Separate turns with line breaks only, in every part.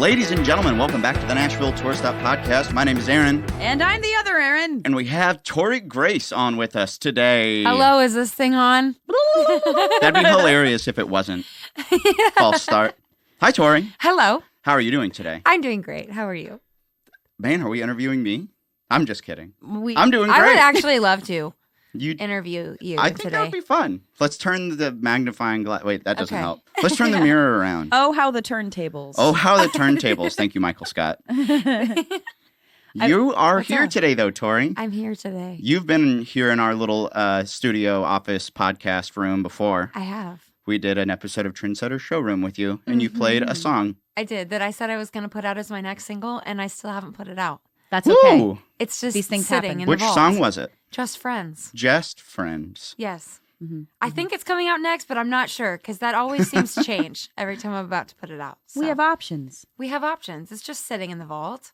Ladies and gentlemen, welcome back to the Nashville Tour Stop Podcast. My name is Eryn.
And I'm the other Eryn.
And we have Tory Grace on with us today.
Hello, is this thing on?
That'd be hilarious if it wasn't. False start. Hi, Tory.
Hello.
How are you doing today?
I'm doing great. How are you?
Man, are we interviewing me? I'm just kidding. I'm doing great.
I would actually love to
you
interview you
I think
today.
that would be fun. Let's turn the magnifying glass. Wait, that doesn't help. Let's turn the mirror around.
Oh, how the turntables.
Oh, how the turntables. Thank you, Michael Scott. You are here today, though, Tory.
I'm here today.
You've been here in our little studio office podcast room before.
I have.
We did an episode of Trendsetter Showroom with you, and you played a song.
I did. That I said I was going to put out as my next single, and I still haven't put it out.
That's okay.
Ooh.
It's just
These things
sitting
happen.
in
Which
the vault.
song was it?
Just Friends.
Just Friends.
Yes. I think it's coming out next, but I'm not sure because that always seems to change every time I'm about to put it out. So.
We have options.
We have options. It's just sitting in the vault.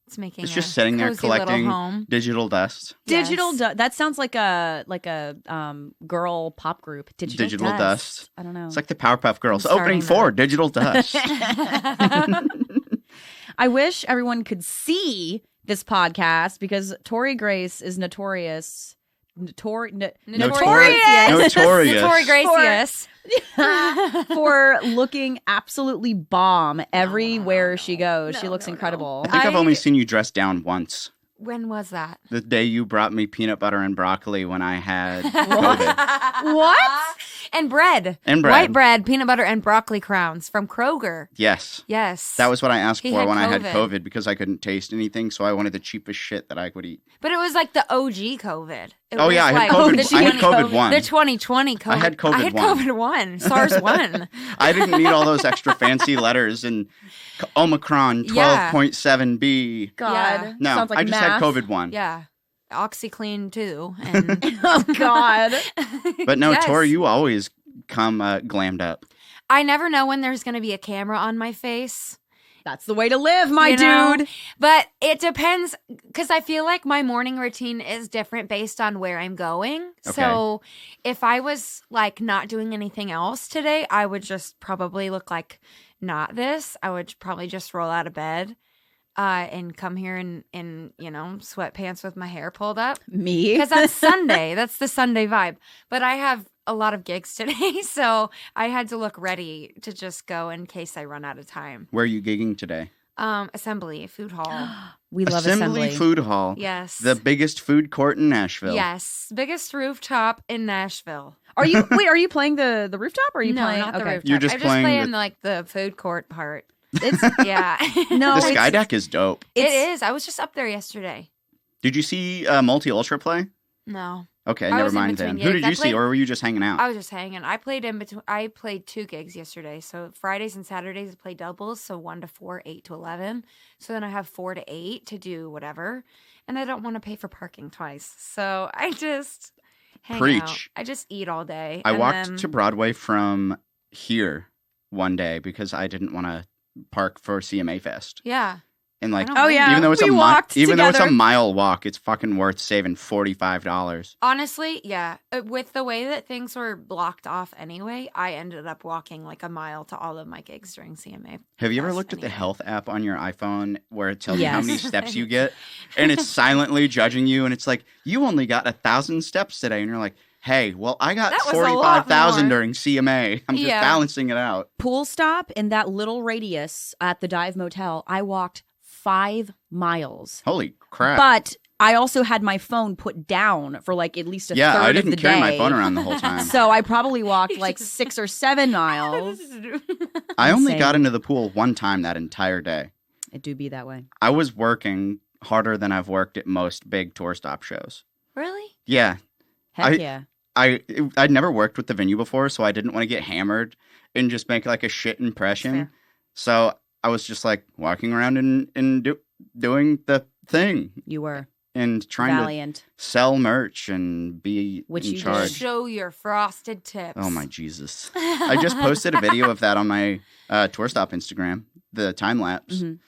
It's making.
It's just sitting there
cozy little
collecting
home.
digital dust.
Yes.
That sounds like a girl pop group. Digital
Dust.
I don't know.
It's like the Powerpuff Girls.
I'm
Opening
starting
4, Digital Dust.
I wish everyone could see this podcast because Tory Grace is notorious.
Notorious.
Tory Gracious.
For looking absolutely bomb everywhere she goes. She looks incredible.
I think I've only seen you dressed down once.
When was that?
The day you brought me peanut butter and broccoli when I had COVID.
What?
And bread. White bread, peanut butter, and broccoli crowns from Kroger.
Yes.
Yes.
That was what I asked for when I had
COVID.
COVID because I couldn't taste anything, so I wanted the cheapest shit that I could eat.
But it was like the OG COVID. It
Oh,
was
yeah, I had
like
COVID.
the
I had COVID 1.
The 2020 COVID.
I had COVID 1.
COVID 1. SARS 1.
I didn't need all those extra fancy letters and Omicron 12.7B.
God.
Yeah.
No,
Sounds like
I just
math.
had COVID 1.
Yeah. OxyClean too. And
Oh, God.
But no,
Yes.
Tori, you always come glammed up.
I never know when there's going to be a camera on my face.
That's the way to live, my
You know?
dude.
But it depends because I feel like my morning routine is different based on where I'm going.
Okay.
So if I was like not doing anything else today, I would just probably look like not this. I would probably just roll out of bed and come here in sweatpants with my hair pulled up.
Me?
Because that's Sunday. That's the Sunday vibe. But I have a lot of gigs today, so I had to look ready to just go in case I run out of time.
Where are you gigging today?
Assembly, food hall.
We love assembly.
Food Hall.
Yes.
The biggest food court in Nashville.
Yes. Biggest rooftop in Nashville.
Are you playing the rooftop or are you
No,
playing
not the rooftop.
You're just
I just
playing
play
the-
in like the food court part.
It's
Yeah.
no,
The
it's-
Sky Deck is dope.
It is. I was just up there yesterday.
Did you see Multi Ultra play?
No.
Okay,
I
never
was in
mind then.
between
Who
gigs.
did
I
you see,
played-
or were you just hanging out?
I was just hanging. I played 2 gigs yesterday. So Fridays and Saturdays I play doubles, so 1 to 4, 8 to 11. So then I have 4 to 8 to do whatever. And I don't want to pay for parking twice. So I just hang out.
Preach.
I just eat all day.
I
and
walked
then-
to Broadway from here one day because I didn't want to park for CMA Fest.
Yeah.
And like,
I don't blame you.
even though it's
we walked
though it's a
together.
mile walk, it's fucking worth saving $45.
Honestly, yeah. With the way that things were blocked off anyway, I ended up walking like a mile to all of my gigs during CMA.
Have you ever
Fest
looked at the
anyway.
health app on your iPhone where it tells you how
Yes.
many steps you get? And it's silently judging you. And it's like, you only got 1,000 steps today. And you're like, hey, well, I got
That was a lot
45,000
more.
during CMA. I'm just
Yeah.
balancing it out.
pool stop in that little radius at the Dive Motel. I walked 5 miles.
Holy crap.
But I also had my phone put down for like at least a
Yeah,
third
I
of
didn't
the
carry
day.
my phone around the whole time.
So I probably walked like 6 or 7 miles.
I only
Insane.
got into the pool one time that entire day.
It do be that way.
I was working harder than I've worked at most big tour stop shows.
Really?
Yeah.
Heck yeah.
I'd never worked with the venue before, so I didn't want to get hammered and just make like a shit impression.
Fair.
So I was just like walking around and doing the thing
You were
and trying
valiant.
to sell merch and be
Which
in
you did.
charge.
Show your frosted tips.
Oh my Jesus. I just posted a video of that on my tour stop Instagram, the time lapse.
Mhm.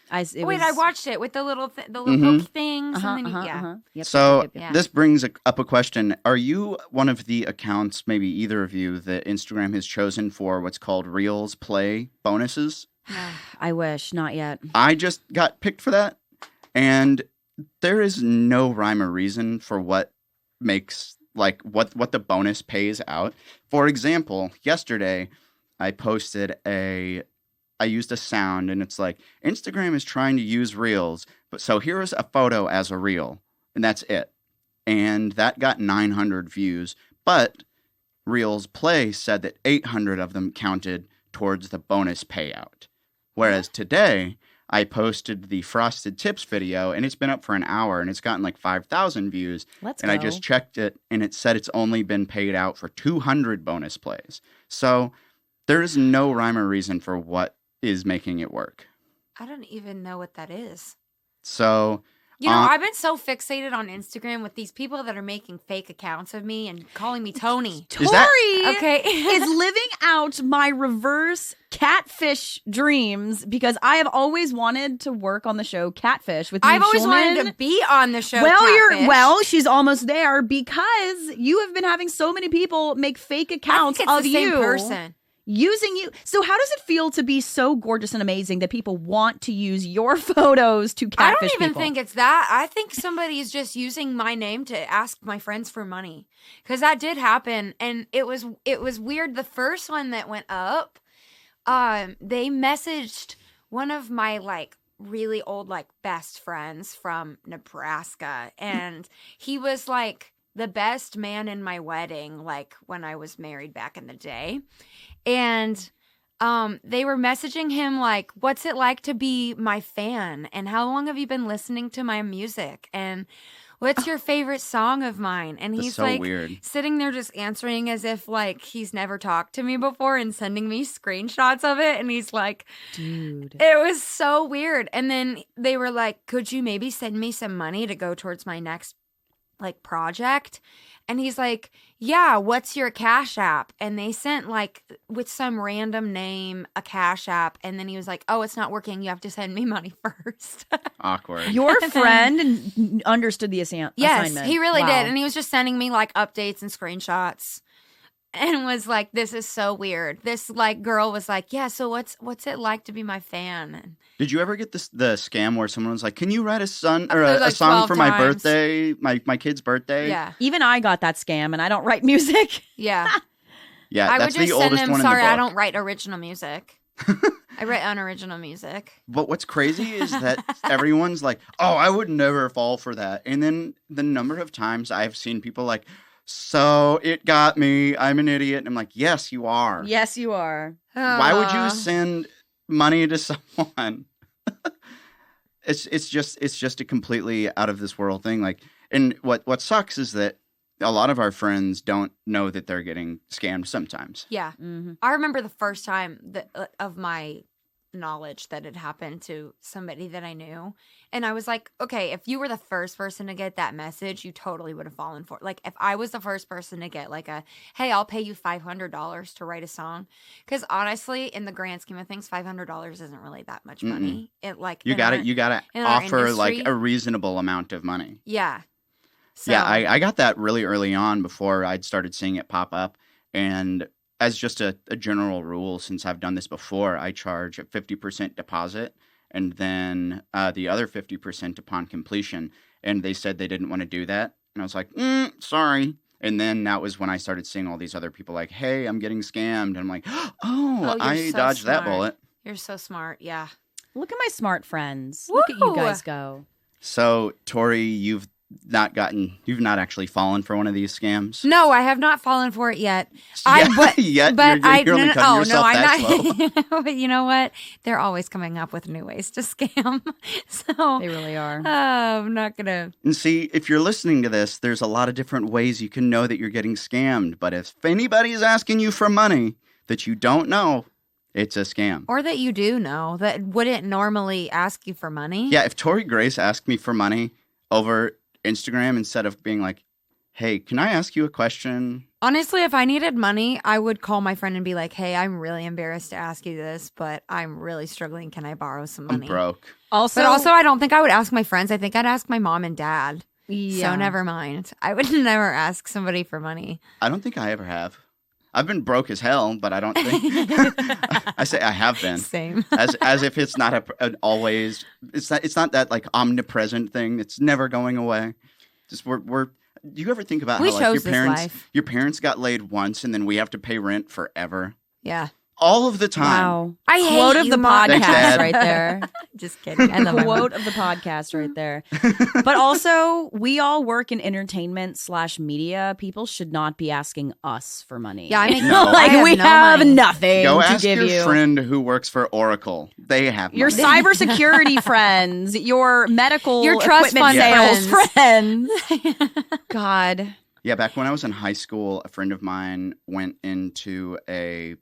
Wait, I watched it with the little
Mhm.
poke things. and then yeah.
Yep,
So
yep, yep, yep.
this brings up a question. Are you one of the accounts, maybe either of you, that Instagram has chosen for what's called Reels Play bonuses?
No.
I wish, not yet.
I just got picked for that, and there is no rhyme or reason for what makes, like, what the bonus pays out. For example, yesterday I used a sound, and it's like, Instagram is trying to use Reels, but so here is a photo as a Reel, and that's it. And that got 900 views, but Reels Play said that 800 of them counted towards the bonus payout. Whereas today, I posted the Frosted Tips video, and it's been up for an hour, and it's gotten like 5,000 views.
Let's
and
go.
I just checked it, and it said it's only been paid out for 200 bonus plays. So there is no rhyme or reason for what is making it work.
I don't even know what that is.
So,
You know, I've been so fixated on Instagram with these people that are making fake accounts of me and calling me Tony.
Tory
Okay.
is living out my reverse catfish dreams because I have always wanted to work on the show Catfish with
I've
Neve
always
Schulman.
wanted to be on the show
Well, she's almost there because you have been having so many people make fake accounts
I think it's
of
the same
you.
person.
Using you. So how does it feel to be so gorgeous and amazing that people want to use your photos to
I
catfish
don't even
people?
think it's that. I think somebody is just using my name to ask my friends for money. Because that did happen. And it was weird. The first one that went up, they messaged one of my like really old like best friends from Nebraska. And he was like the best man in my wedding, like when I was married back in the day. And they were messaging him like, what's it like to be my fan? And how long have you been listening to my music? And what's your favorite song of mine? And
That's
he's
so
like
weird.
sitting there just answering as if like he's never talked to me before and sending me screenshots of it. And he's like,
Dude.
it was so weird. And then they were like, could you maybe send me some money to go towards my next like project? And he's like, yeah, what's your Cash App? And they sent like with some random name a Cash App. And then he was like, oh, it's not working. You have to send me money first.
Awkward.
Your friend understood the assignment.
Yes, he really
Wow.
did. And he was just sending me like updates and screenshots and was like, this is so weird. This like girl was like, yeah, so what's it like to be my fan? And
Did you ever get the scam where someone was like, can you write a song
like
for
12
my
times.
birthday, my kid's birthday?
yeah.
Even I got that scam, and I don't write music.
Yeah.
Yeah,
I would
that's
just
the
send
oldest
him,
one in
sorry,
the book.
I don't write original music. I write unoriginal music.
But what's crazy is that everyone's like, oh, I would never fall for that. And then the number of times I've seen people like, so it got me, I'm an idiot. And I'm like, yes, you are.
Yes, you are.
Why would you send money to someone? It's just a completely out of this world thing. Like, and what sucks is that a lot of our friends don't know that they're getting scammed sometimes.
Yeah.
Mm-hmm.
I remember the first time that of my knowledge that had happened to somebody that I knew. And I was like, okay, if you were the first person to get that message, you totally would have fallen for it. Like if I was the first person to get like a, hey, I'll pay you $500 to write a song. Because honestly, in the grand scheme of things, $500 isn't really that much money. It like
You gotta
in our
offer like
industry.
a reasonable amount of money.
Yeah. So,
Yeah, I got that really early on before I'd started seeing it pop up. And as just a general rule, since I've done this before, I charge a 50% deposit and then the other 50% upon completion. And they said they didn't want to do that. And I was like, sorry. And then that was when I started seeing all these other people like, hey, I'm getting scammed. And I'm like,
you're
I
so
dodged that
smart.
bullet.
You're so smart. Yeah.
Look at my smart friends. Look at you
Woo!
guys go.
So, Tory, you've not actually fallen for one of these scams?
No, I have not fallen for it yet.
But
You're only
cutting yourself that slow.
But you know what? They're always coming up with new ways to scam. So
They really are.
I'm not gonna.
And see, if you're listening to this, there's a lot of different ways you can know that you're getting scammed. But if anybody's asking you for money that you don't know, it's a scam.
Or that you do know that wouldn't normally ask you for money.
Yeah, if Tory Grace asked me for money over Instagram instead of being like, hey, can I ask you a question?
Honestly, if I needed money, I would call my friend and be like, hey, I'm really embarrassed to ask you this, but I'm really struggling. Can I borrow some
I'm
money?
broke.
Also,
But also, I don't think I would ask my friends. I think I'd ask my mom and dad.
yeah.
So never mind. I would never ask somebody for money.
I don't think I ever have. I've been broke as hell, but I don't think I say I have been.
Same.
As if it's not an always. It's not that like omnipresent thing. It's never going away. Just we're. Do you ever think about
We
how
chose
like
this
your
life.
parents got laid once and then we have to pay rent forever?
Yeah.
All of the time.
Wow.
I hate
Quote of
you,
the
Mom.
Thanks,
podcast
Dad.
right there.
Just kidding. I love my mom.
Quote of the podcast right there. But also, we all work in entertainment/media. People should not be asking us for money.
Yeah, I make
No.
like
I have
we
no
have
money.
nothing
Go
to
ask
give
your
you.
friend who works for Oracle. They have
Your
money.
cybersecurity friends, your medical
Your trust
equipment
fund
sales friends. God.
Yeah, back when I was in high school, a friend of mine went into a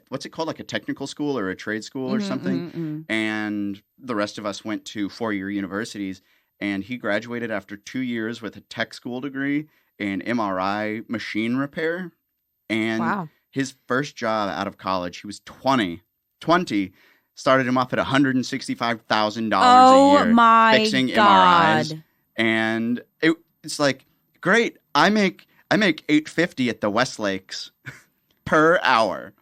what's it called, like a technical school or a trade school or something, and the rest of us went to 4-year universities. And he graduated after 2 years with a tech school degree in MRI machine repair. And
Wow.
his first job out of college, he was 20, started him off at $165,000
Oh
a year
my
fixing
God.
MRIs. And it's like, great, I make $850 at the Westlakes per hour.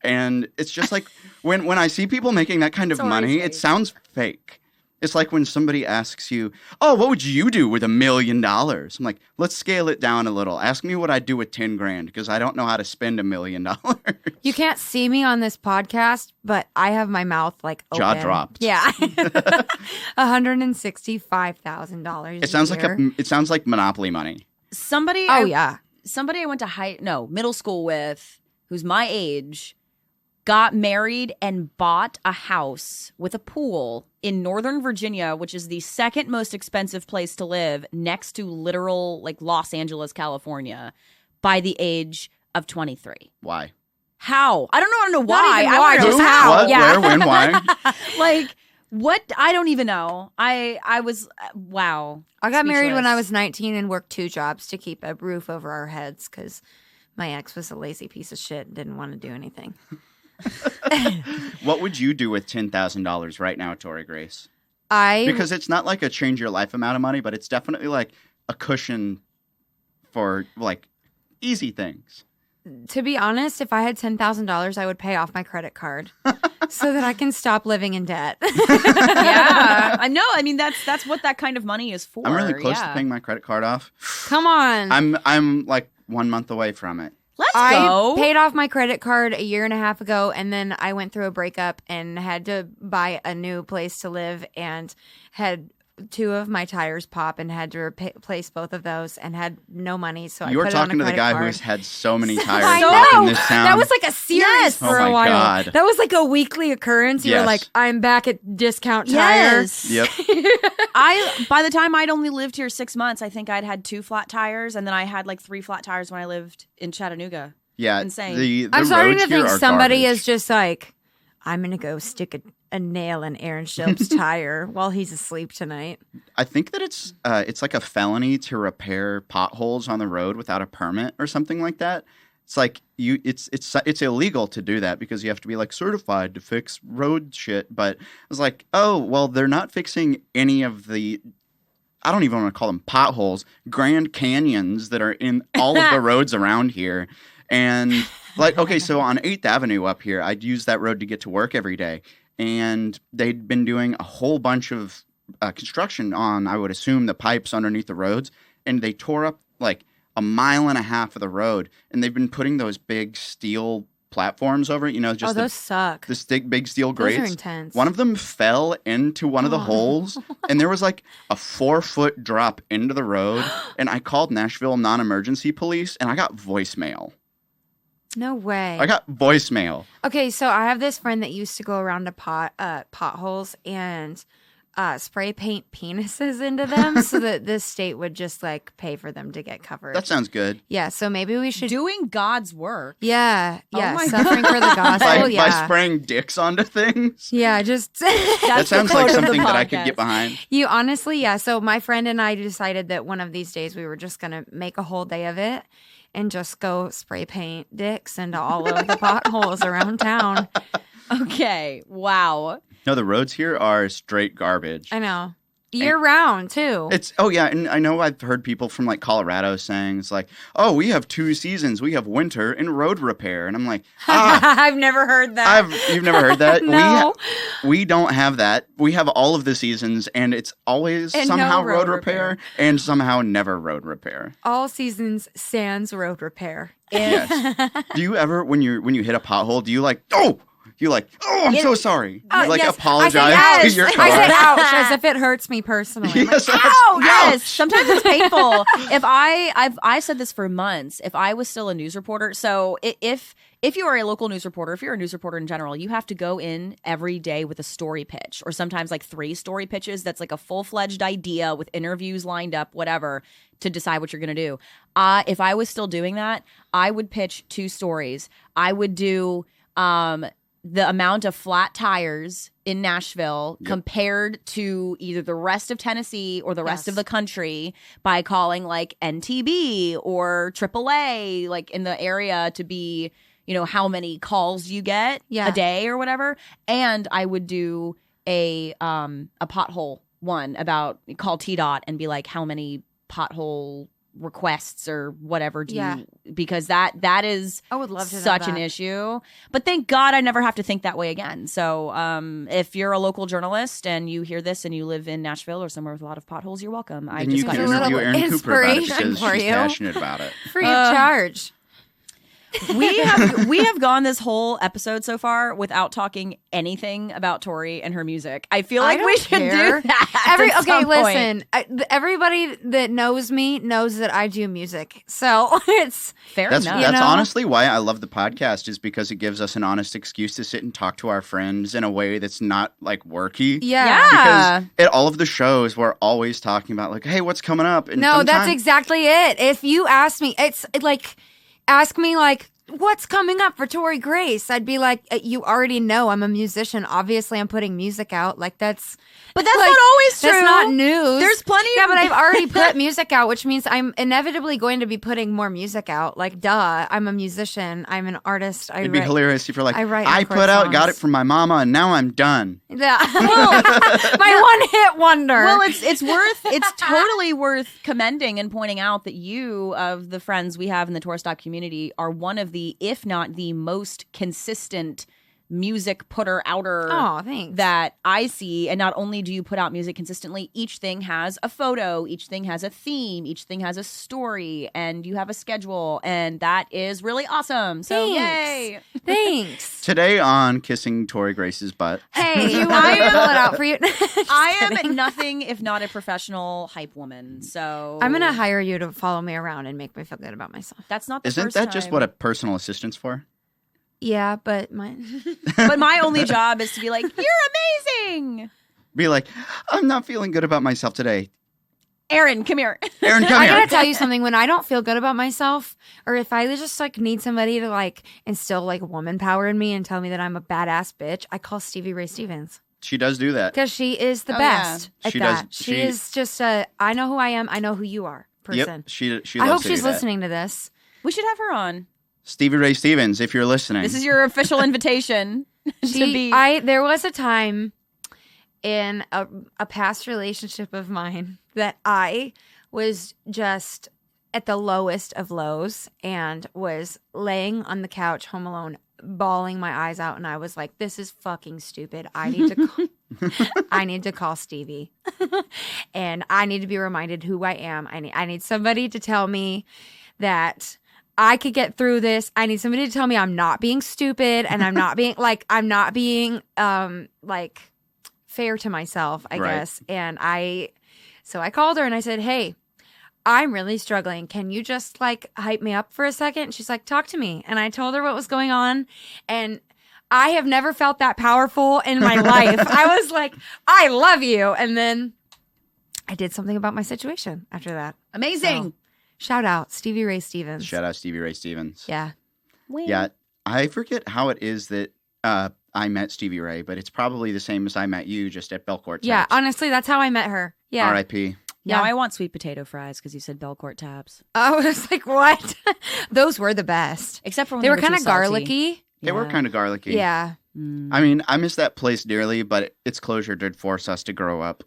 And it's just like when I see people making that kind of
Sorry,
money,
Faith.
it sounds fake. It's like when somebody asks you, "Oh, what would you do with $1 million?" I'm like, let's scale it down a little. Ask me what I'd do with 10 grand because I don't know how to spend $1 million.
You can't see me on this podcast, but I have my mouth like open.
Jaw dropped.
Yeah. $165,000.
It sounds like Monopoly money.
Somebody
Oh yeah.
somebody I went to middle school with, who's my age, got married and bought a house with a pool in Northern Virginia, which is the second most expensive place to live next to literal like Los Angeles, California, by the age of 23.
Why?
How? I don't know why.
even
I
why,
wanna know
just
just
how.
What?
Yeah.
Where? When? Why?
Like what? I don't even know. I was wow.
I got married when I
Speechless.
was 19 and worked 2 jobs to keep a roof over our heads because my ex was a lazy piece of shit and didn't want to do anything.
What would you do with $10,000 right now, Tory Grace?
Because
It's not like a change your life amount of money, but it's definitely like a cushion for like easy things.
to be honest, if I had $10,000, I would pay off my credit card so that I can stop living in debt.
Yeah, I know. I mean, that's what that kind of money is for.
I'm really close to
yeah.
paying my credit card off.
Come on.
I'm like 1 month away from it.
Let's
I
go.
paid off my credit card a year and a half ago, and then I went through a breakup and had to buy a new place to live and had 2 of my tires pop and had to replace both of those and had no money. So
You
I
were
put it on
talking
a
to the
credit
guy
card.
who's had so many
I
tires
know.
pop in this town.
That was like a series
Yes.
for
Oh
a
my
while.
God.
That was like a weekly occurrence. You were
Yes.
like, I'm back at Discount Tire.
Yes.
Yep.
By the time I'd only lived here 6 months, I think I'd had 2 flat tires, and then I had like 3 flat tires when I lived in Chattanooga.
Yeah.
Insane.
The
I'm starting
roads
to
here
think
are
somebody
garbage.
is just like, I'm going to go stick a nail in Eryn Schilb's tire while he's asleep tonight.
I think that it's like a felony to repair potholes on the road without a permit or something like that. It's like it's illegal to do that because you have to be like certified to fix road shit. But it's like, oh well, they're not fixing any of the. I don't even want to call them potholes, Grand Canyons that are in all of the roads around here. And like, okay, so on 8th Avenue up here, I'd use that road to get to work every day. And they'd been doing a whole bunch of construction on, I would assume, the pipes underneath the roads. And they tore up like 1.5 miles of the road. And they've been putting those big steel platforms over it, just
those suck.
the big steel
Those are
grates.
intense.
One of them fell into one of the holes, and there was like a 4-foot drop into the road. And I called Nashville non-emergency police, and I got voicemail.
No way.
I got voicemail.
Okay, so I have this friend that used to go around to potholes and spray paint penises into them so that this state would just like pay for them to get covered.
That sounds good.
Yeah, so maybe we should.
Doing God's work.
Yeah,
Oh my
suffering for the gospel.
By
yeah,
spraying dicks onto things.
yeah, just
That
That's the
sounds like
quote of the
something that I could
podcast.
get behind.
you honestly, yeah. So my friend and I decided that one of these days we were just gonna make a whole day of it and just go spray paint dicks into all of the potholes around town.
Okay. Wow.
No, the roads here are straight garbage.
I know. year round too.
And I know I've heard people from like Colorado saying it's like, oh, we have 2 seasons. We have winter and road repair. And I'm like,
I've never heard that.
You've never heard that?
No.
We don't have that. We have all of the seasons, and it's always
And
somehow
no
road
road
repair and somehow never road repair.
All seasons sans road repair.
Yes. Do you ever, when you hit a pothole, do you like, oh, I'm so sorry. You like
yes.
apologize to your car.
I said ouch as if it hurts me personally. I'm
Yes,
like,
Oh yes,
ouch.
sometimes it's painful. I said this for months. If I was still a news reporter, so if you are a local news reporter, if you're a news reporter in general, you have to go in every day with a story pitch, or sometimes like 3 story pitches. That's like a full-fledged idea with interviews lined up, whatever, to decide what you're going to do. If I was still doing that, I would pitch 2 stories. I would do the amount of flat tires in Nashville compared to either the rest of Tennessee or the rest of the country by calling like NTB or AAA, like in the area, to be, how many calls you get a day or whatever. And I would do a pothole one about call TDOT and be like, how many pothole requests or whatever do you, because that is
I would love to know
such
that.
an issue. But thank God I never have to think that way again. So if you're a local journalist and you hear this and you live in Nashville or somewhere with a lot of potholes, you're welcome.
And you can interview Eryn Cooper about it because she's passionate about it.
Free of charge.
we have gone this whole episode so far without talking anything about Tory and her music. I feel like we should do that.
Listen. Everybody that knows me knows that I do music, so it's
fair enough.
That's honestly why I love the podcast, is because it gives us an honest excuse to sit and talk to our friends in a way that's not like worky.
Yeah.
Because at all of the shows, we're always talking about like, hey, what's coming up? And
no, that's exactly it. If you ask me, it's like. Ask me, like, what's coming up for Tory Grace? I'd be like, you already know I'm a musician. Obviously, I'm putting music out. Like, But that's like,
not always true.
That's not news.
There's plenty
Yeah, but I've already put music out, which means I'm inevitably going to be putting more music out. Like, duh. I'm a musician. I'm an artist.
It'd be hilarious if you're like,
I
put out, got it from my mama, and now I'm done.
Yeah. My one-hit wonder.
Well, it's totally worth commending and pointing out that you, of the friends we have in the Tour Stop community, are one of the, if not the most consistent music putter outer that I see. And not only do you put out music consistently, each thing has a photo, each thing has a theme, each thing has a story, and you have a schedule, and that is really awesome. So yay.
Thanks.
Today on Kissing Tory Grace's Butt.
Hey, you want me to fill it out for you?
I am nothing if not a professional hype woman. So
I'm gonna hire you to follow me around and make me feel good about myself.
That's not the
Isn't
first
that
time.
just what a personal assistant's for?
Yeah, but
my only job is to be like, you're amazing.
Be like, I'm not feeling good about myself today.
Eryn, come here.
Eryn, come
I
here.
gotta tell you something. When I don't feel good about myself, or if I just like need somebody to like instill like woman power in me and tell me that I'm a badass bitch, I call Stevie Ray Stevens.
She does do that.
Because she is the best at
she
that.
Does,
she is just a, I know who I am, I know who you are person.
Yep, she
I
loves
hope
to
she's
do that.
listening to this.
We should have her on.
Stevie Ray Stevens, if you're listening.
This is your official invitation to be.
There was a time in a past relationship of mine that I was just at the lowest of lows and was laying on the couch home alone, bawling my eyes out, and I was like, this is fucking stupid. I need to call Stevie. And I need to be reminded who I am. I need somebody to tell me that I could get through this. I need somebody to tell me I'm not being stupid and I'm not being fair to myself, I guess. And so I called her and I said, hey, I'm really struggling. Can you just like hype me up for a second? And she's like, talk to me. And I told her what was going on. And I have never felt that powerful in my life. I was like, I love you. And then I did something about my situation after that.
Amazing.
So, shout out Stevie Ray Stevens.
Shout out Stevie Ray Stevens.
Yeah.
Yeah. I forget how it is that I met Stevie Ray, but it's probably the same as I met you, just at Belcourt Taps.
Yeah, honestly, that's how I met her. Yeah.
R.I.P.
Now I want sweet potato fries because you said Belcourt Taps.
I was like, what? Those were the best.
Except for when
they were
kind
of garlicky.
They were kind of garlicky.
Yeah.
I mean, I miss that place dearly, but its closure did force us to grow up.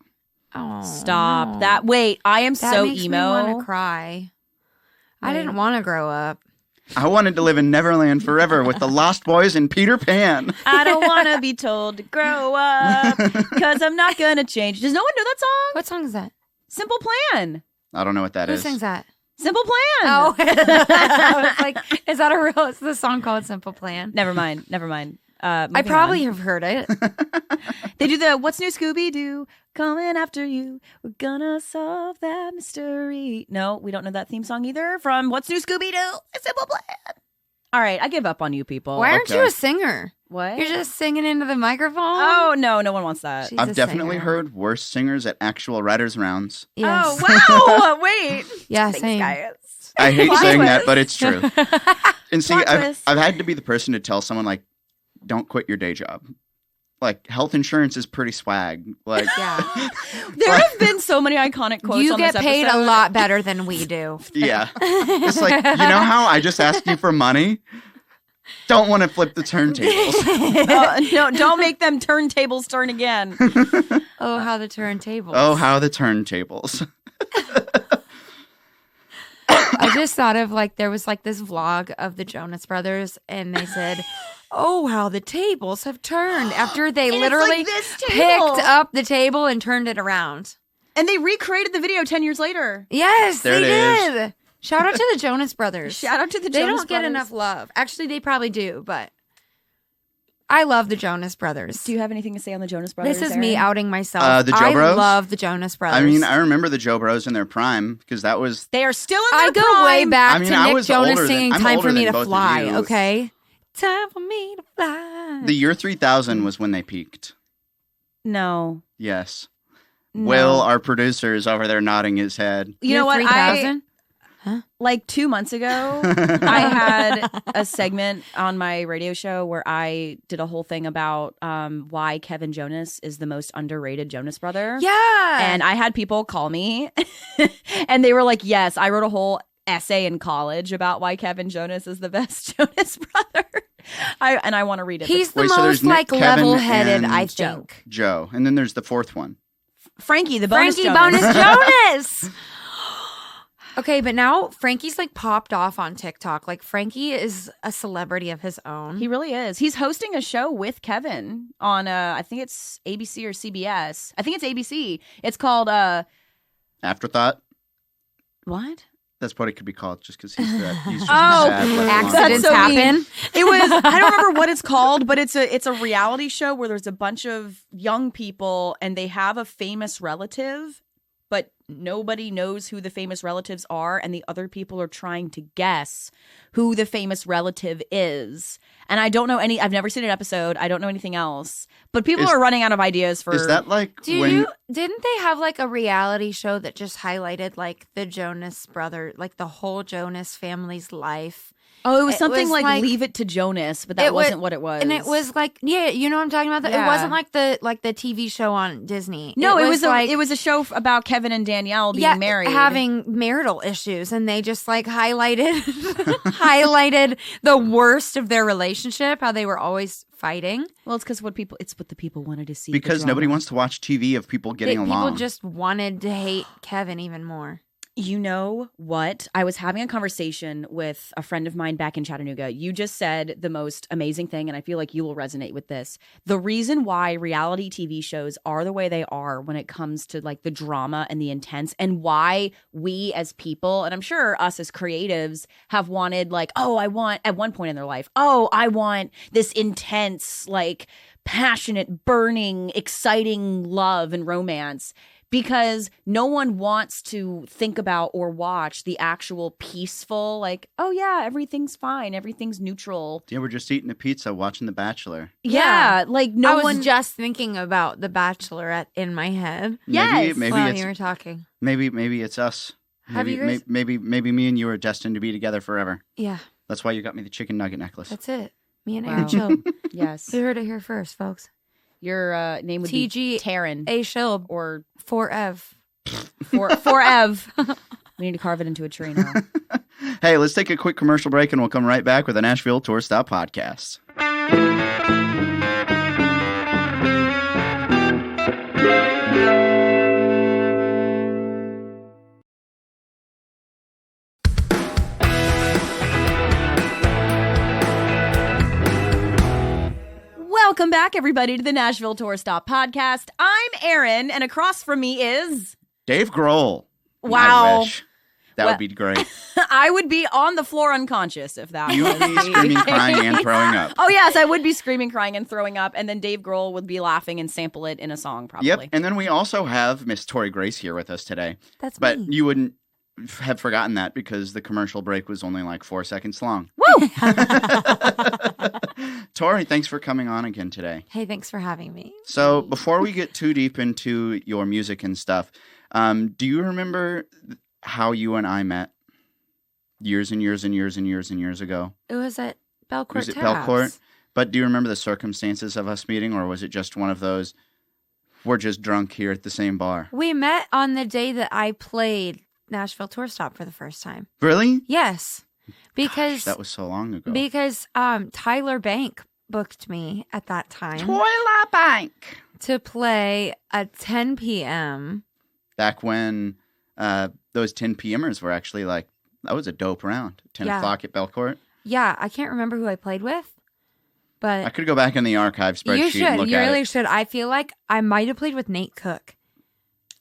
Oh,
Stop
no.
that. Wait, I am
That
so
makes
emo.
me want to cry. I didn't want to grow up.
I wanted to live in Neverland forever with the Lost Boys and Peter Pan.
I don't want to be told to grow up because I'm not going to change. Does no one know that song?
What song is that?
Simple Plan.
I don't know what that
Who
is.
sings that?
Simple Plan.
Oh, I was like, is that a real? It's the song called Simple Plan.
Never mind.
I probably have heard it.
They do the What's New Scooby-Doo? Coming after you. We're gonna solve that mystery. No, we don't know that theme song either from What's New Scooby-Doo? A Simple Plan. All right, I give up on you people.
Why aren't
Okay.
you a singer?
What?
You're just singing into the microphone?
Oh, no one wants that.
She's
I've
a
definitely
singer.
heard worse singers at actual writers' rounds.
Yes.
Oh, wow. Wait.
Yeah,
Thanks,
same.
guys.
I hate
Plot
saying
twist.
that, but it's true. And see,
Plot
I've
twist.
had to be the person to tell someone, like, don't quit your day job. Like, health insurance is pretty swag. Like,
Yeah.
There have been so many iconic quotes
You
on
get
this
paid a
episode.
lot better than we do.
yeah. It's like, you know how I just asked you for money? Don't want to flip the turntables.
No, don't make them turntables turn again.
Oh, how the turntables.
Oh, how the turntables.
I just thought of like there was like this vlog of the Jonas Brothers, and they said, "Oh, how the tables have turned," after they
And it's
literally
like this table.
picked up the table and turned it around.
And they recreated the video 10 years later.
Yes,
There
they
it is.
did. Shout out to the Jonas Brothers.
Shout out to the
They
Jonas
don't get
Brothers.
enough love. Actually, they probably do, but I love the Jonas Brothers.
Do you have anything to say on the Jonas Brothers?
This is me
Eryn?
outing myself.
The Joe
I
Bros?
love the Jonas Brothers.
I mean, I remember the Joe Bros in their prime because that was
They are still in their
I go
prime.
way back
I mean,
to
I
Nick
was
Jonas
older than-
singing
I'm
"Time
older
for Me
than
to
both of
Fly."
you.
Okay, time for me to fly.
the year 3000 was when they peaked.
No.
Yes.
No.
Will, our producer, is over there nodding his head.
You know what?
3000?
Like 2 months ago, I had a segment on my radio show where I did a whole thing about why Kevin Jonas is the most underrated Jonas brother.
Yeah,
And I had people call me and they were like, yes, I wrote a whole essay in college about why Kevin Jonas is the best Jonas brother. I want to read it.
he's the
Wait, so there's
most
Nick,
like
Kevin,
level-headed.
and
I
Joe.
think
Joe. And then there's the fourth one.
Frankie, the bonus
Frankie
Jonas.
Bonus Jonas. Okay, but now Frankie's like popped off on TikTok. Like Frankie is a celebrity of his own.
He really is. He's hosting a show with Kevin on I think it's ABC or CBS. I think it's ABC. It's called
Afterthought.
what?
That's what it could be called just because he's just
Oh,
sad. left
Accidents
so mean.
happen.
It was I don't remember what it's called, but it's a reality show where there's a bunch of young people and they have a famous relative, but nobody knows who the famous relatives are, and the other people are trying to guess who the famous relative is. And I don't know I've never seen an episode. I don't know anything else. But people
Is-
are running out of ideas for
Is that like when
Didn't they have like a reality show that just highlighted like the Jonas brother, like the whole Jonas family's life?
Oh, it was
It
something
was
like,
like-
Leave It to Jonas, but that
It wa-
wasn't what it was.
And it was like, yeah, you know what I'm talking about? It
Yeah.
wasn't like the TV show on Disney.
No, it was
like
it was a show about Kevin and Danielle being married.
having marital issues, and they just like highlighted highlighted the worst of their relationship, how they were always fighting.
Well, it's because what the people wanted to see.
because nobody wants to watch TV of people getting
People
along.
just wanted to hate Kevin even more.
You know what? I was having a conversation with a friend of mine back in Chattanooga. You just said the most amazing thing, and I feel like you will resonate with this. The reason why reality TV shows are the way they are when it comes to like the drama and the intense, and why we as people, and I'm sure us as creatives, have wanted like, I want at one point in their life, I want this intense, like passionate, burning, exciting love and romance. Because no one wants to think about or watch the actual peaceful, like, oh yeah, everything's fine, everything's neutral.
Yeah, we're just eating a pizza, watching The Bachelor.
Yeah, like
I
no
was
one.
just thinking about The Bachelorette in my head
Yes.
Maybe
while
it's
you were talking.
maybe it's us.
Have
Maybe
you guys-
maybe me and you are destined to be together forever.
Yeah,
That's why you got me the chicken nugget necklace.
that's it. Me and
Wow.
Eryn Schilb.
Yes,
You heard it here first, folks.
your name would
TG
be Taryn
A Schilb
or
for Ev.
for Ev. We need to carve it into a tree now.
Hey, let's take a quick commercial break and we'll come right back with the Nashville Tour Stop Podcast.
back, everybody, to the Nashville Tour Stop podcast. I'm Eryn, and across from me is...
Dave Grohl.
Wow.
I wish. That would be great.
I would be on the floor unconscious if that
You
was
would be screaming, crying, and throwing up.
Oh, yes, I would be screaming, crying, and throwing up, and then Dave Grohl would be laughing and sample it in a song, probably.
Yep, and then we also have Miss Tory Grace here with us today.
That's
But
me.
you wouldn't have forgotten that because the commercial break was only like 4 seconds long.
Woo!
Tory, thanks for coming on again today.
Hey, thanks for having me.
So before we get too deep into your music and stuff, do you remember how you and I met years and years and years and years and years ago?
It was at Belcourt
Was it
Tabs.
Belcourt? But do you remember the circumstances of us meeting, or was it just one of those, we're just drunk here at the same bar?
We met on the day that I played Nashville Tour Stop for the first time.
Really?
Yes. Because
Gosh, that was so long ago.
Tyler Bank booked me at that time
Toilet Bank.
to play at 10 p.m.
Back when those 10 p.m.ers were actually like, that was a dope round. 10
Yeah.
o'clock at Belcourt.
Yeah, I can't remember who I played with, but
I could go back in the archive spreadsheet
you should.
and look
You
at
really
it.
should. I feel like I might have played with Nate Cook.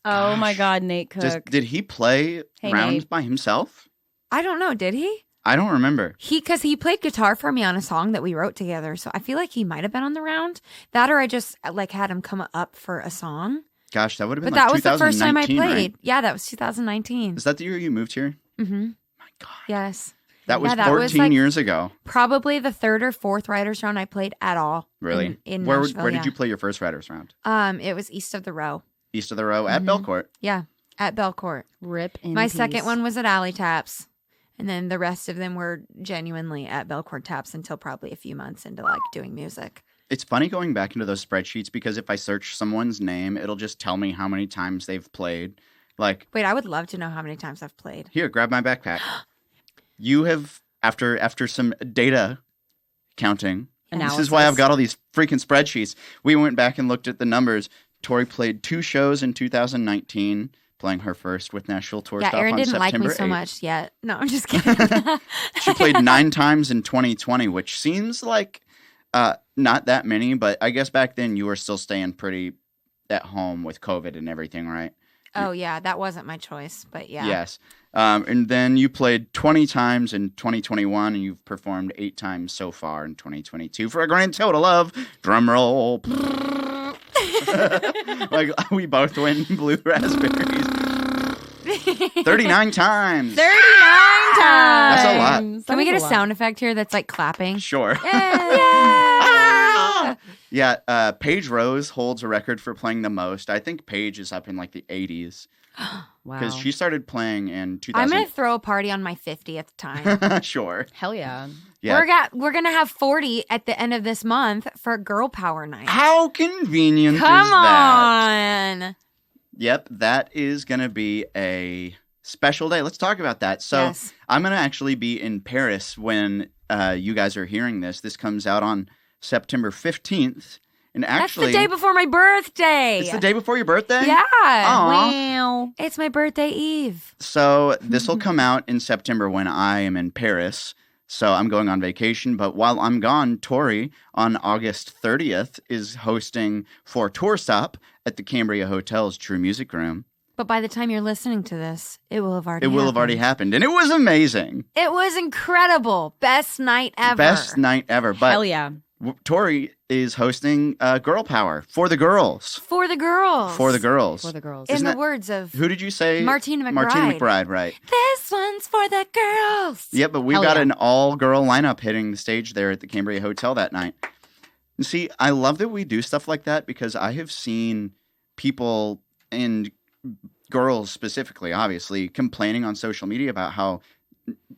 Oh, my
Gosh.
God, Nate Cook.
Did he play
Hey,
round
Nate.
by himself?
I don't know. Did he?
I don't remember.
Because he played guitar for me on a song that we wrote together. So I feel like he might have been on the round. That or I just like had him come up for a song.
Gosh, that would have been
But
like
that was the first time I
2019,
played.
right?
Yeah, that was 2019.
Is that the year you moved here?
Mm-hmm.
My God.
Yes.
That was
Yeah, that
14
was, like,
years ago.
Probably the third or fourth writers round I played at all.
Really?
In
where
Nashville,
where
yeah.
did you play your first writers round?
It was East of the Row.
East of the Row at
Mhm.
Belcourt.
Yeah, at Belcourt.
Rip in
My
peace.
second one was at Alley Taps. And then the rest of them were genuinely at Belcourt Taps until probably a few months into like doing music.
It's funny going back into those spreadsheets because if I search someone's name, it'll just tell me how many times they've played. Like,
Wait, I would love to know how many times I've played.
here, grab my backpack. You have, after some data counting, this is why I've got all these freaking spreadsheets. We went back and looked at the numbers. Tori played 2 shows in 2019, playing her first with Nashville Tour
Yeah,
Stop
Eryn
on
didn't like
September
me so
8th.
much yet. No, I'm just kidding.
She played 9 times in 2020, which seems like not that many, but I guess back then you were still staying pretty at home with COVID and everything, right?
Oh, yeah, that wasn't my choice, but yeah.
Yes. And then you played 20 times in 2021, and you've performed 8 times so far in 2022 for a grand total of, drum roll, like we both win blue raspberries. 39 times.
39 times.
That's a lot.
Can we get a
lot.
sound effect here that's like clapping?
Sure.
Yeah.
Yeah, Paige Rose holds a record for playing the most. I think Paige is up in like the 80s
Wow.
because she started playing in
I'm
2000.
going to throw a party on my 50th time.
Sure.
Hell yeah.
Yeah.
We're going to have 40 at the end of this month for Girl Power Night.
How convenient
Come
is that?
on.
Yep, that is going to be a special day. Let's talk about that. So
Yes.
I'm going to actually be in Paris when you guys are hearing this. This comes out on September 15th. And actually,
That's the day before my birthday.
it's the day before your birthday?
Yeah.
Aw.
Wow.
It's my birthday eve.
So this will come out in September when I am in Paris. So I'm going on vacation. But while I'm gone, Tory on August 30th is hosting for Tour Stop at the Cambria Hotel's True Music Room.
But by the time you're listening to this, it will have already
It will have already happened. And it was amazing.
It was incredible. Best night ever.
Best night ever. But
Hell yeah.
Tory is hosting Girl Power for the girls.
For the girls.
For the girls.
For the girls.
In
Isn't
the
that-
words of
Who did you say?
Martina McBride.
Martina McBride, right.
This one's for the girls.
Yep, but we've
Hell
got
yeah.
an all-girl lineup hitting the stage there at the Cambria Hotel that night. And see, I love that we do stuff like that because I have seen people, and girls specifically, obviously, complaining on social media about how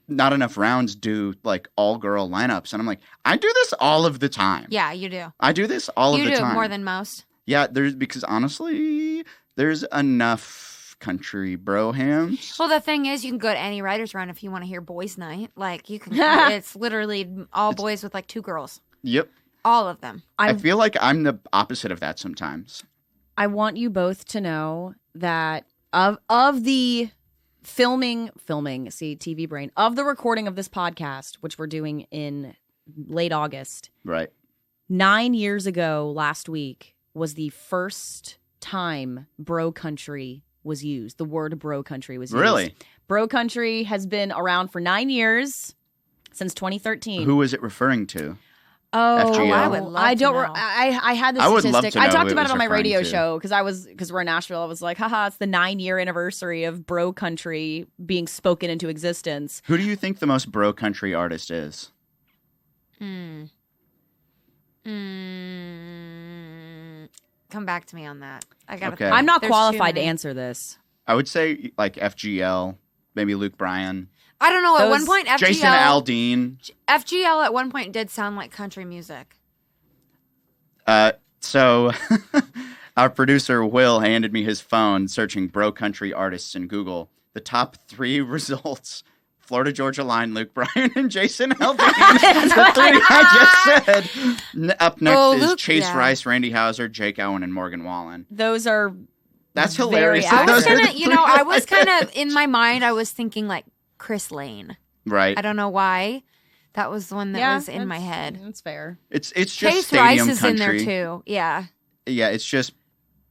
not enough rounds do like all-girl lineups. And I'm like, I do this all of the time.
Yeah, you do.
I do this all
You
of the
do
time.
more than most.
Yeah, because honestly, there's enough country bro hams.
Well, the thing is, you can go to any writer's round if you want to hear boys' night. Like, you can, it's literally all boys with like 2 girls.
Yep.
All of them.
I feel like I'm the opposite of that sometimes.
I want you both to know that of the filming, see, TV brain, of the recording of this podcast, which we're doing in late August,
Right.
9 years ago last week was the first time bro country was used. The word bro country was used.
Really?
Bro country has been around for 9 years, since 2013.
Who was it referring to?
Oh,
FGL?
I would love
I don't.
to know.
I had the
I would love
statistic.
to know
I talked
who it
about
was
it on my
referring
radio
to.
show because we're in Nashville. I was like, haha, it's the 9-year anniversary of bro country being spoken into existence.
Who do you think the most bro country artist is?
Come back to me on that. I gotta.
Okay.
think.
I'm not
There's too
qualified to
many.
answer this.
I would say like FGL, maybe Luke Bryan,
I don't know. At one
Those-
point,
Jason Aldean.
FGL at one point did sound like country music.
So our producer Will handed me his phone searching bro country artists in Google. The top 3 results: Florida Georgia Line, Luke Bryan, and Jason Aldean. The 3 I just said. Up next
Oh,
is
Luke,
Chase
yeah.
Rice, Randy Houser, Jake Owen, and Morgan Wallen.
Those are
That's
Very
hilarious.
I was
Those are
gonna,
the
you know, I
3
was kind of in my mind. I was thinking like Chris Lane.
right.
I don't know why. That was the one that was in my
that's-
head.
That's fair.
It's just
Chase
stadium
Rice is
country.
in there too. Yeah.
Yeah, it's just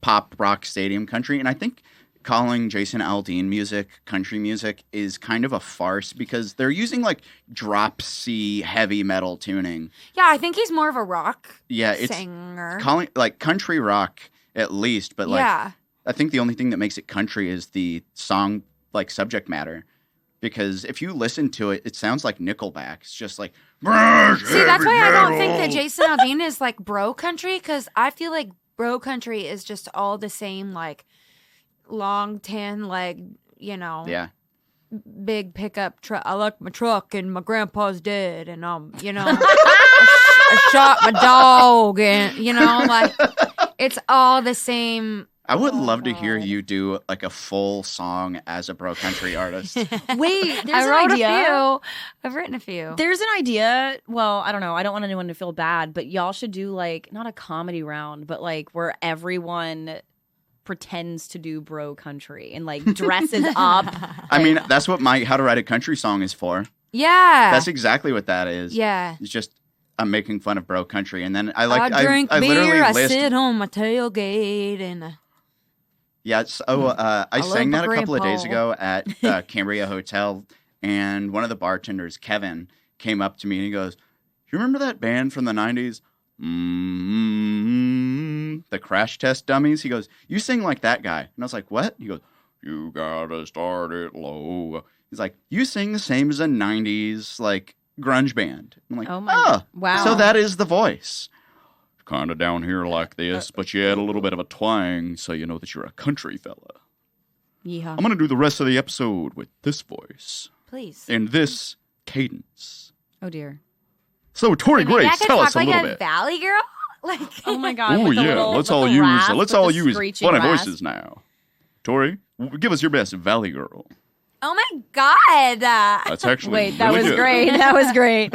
pop rock stadium country, and I think calling Jason Aldean music country music is kind of a farce because they're using like drop C heavy metal tuning.
Yeah, I think he's more of a rock
Yeah, it's
singer.
calling like country rock at least, but like
yeah.
I think the only thing that makes it country is the song like subject matter. Because if you listen to it, it sounds like Nickelback. It's just like
See, that's why I don't think that Jason Aldean is like bro country, because I feel like bro country is just all the same, like long tan leg, you know,
Yeah.
big pickup truck. I like my truck, and my grandpa's dead, and you know, I shot my dog, and you know, like it's all the same.
I would
Oh,
love to hear
God.
you do like a full song as a bro country artist.
Wait, there's
I
an
wrote
idea.
a few. I've written a few.
There's an idea. Well, I don't know. I don't want anyone to feel bad, but y'all should do like not a comedy round, but like where everyone pretends to do bro country and like dresses up.
I mean, that's what my How to Write a Country Song is for.
Yeah.
That's exactly what that is.
Yeah.
It's just I'm making fun of bro country, and then I
drink
I
beer,
literally
I
list.
sit on my tailgate, and
Yeah, I
love
sang
my
that a couple of days
grandpa.
ago at Cambria Hotel, and one of the bartenders, Kevin, came up to me and he goes, "You remember that band from the '90s, the Crash Test Dummies?" He goes, "You sing like that guy," and I was like, "What?" He goes, "You gotta start it low." He's like, "You sing the same as a '90s like grunge band." I'm like,
Oh my
"Oh,
wow.
so that is the voice." Kind of down here like this, but you add a little bit of a twang so you know that you're a country fella.
Yeehaw.
I'm going to do the rest of the episode with this voice
please.
and this cadence.
Oh dear.
So, Tory
Maybe I
Grace,
could
tell
talk
us a
like
little
a
bit.
valley girl. Like,
Oh my god.
Oh
with the
yeah,
little-
let's
with
all
the
use
rasp,
let's
with
all
the
use
screeching
funny
rasp.
voices now. Tory, give us your best Valley Girl.
oh my god.
That's actually
Wait, that
really
was
good.
great. That was great.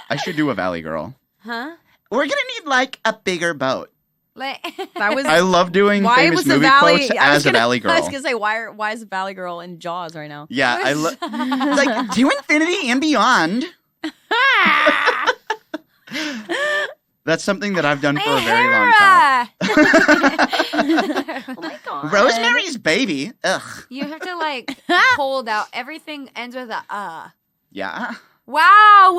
I should do a Valley Girl.
Huh?
We're gonna need like a bigger boat.
Like,
That was
I love doing
why
famous
was the
movie
valley
quotes
I was
as a
gonna-
Valley Girl.
I was gonna say why is the Valley Girl in Jaws right now?
Yeah, I love like to infinity and beyond. That's something that I've done for a very long time.
Oh my god.
Rosemary's Baby. Ugh.
You have to like hold out. Everything ends with a
Yeah.
Wow.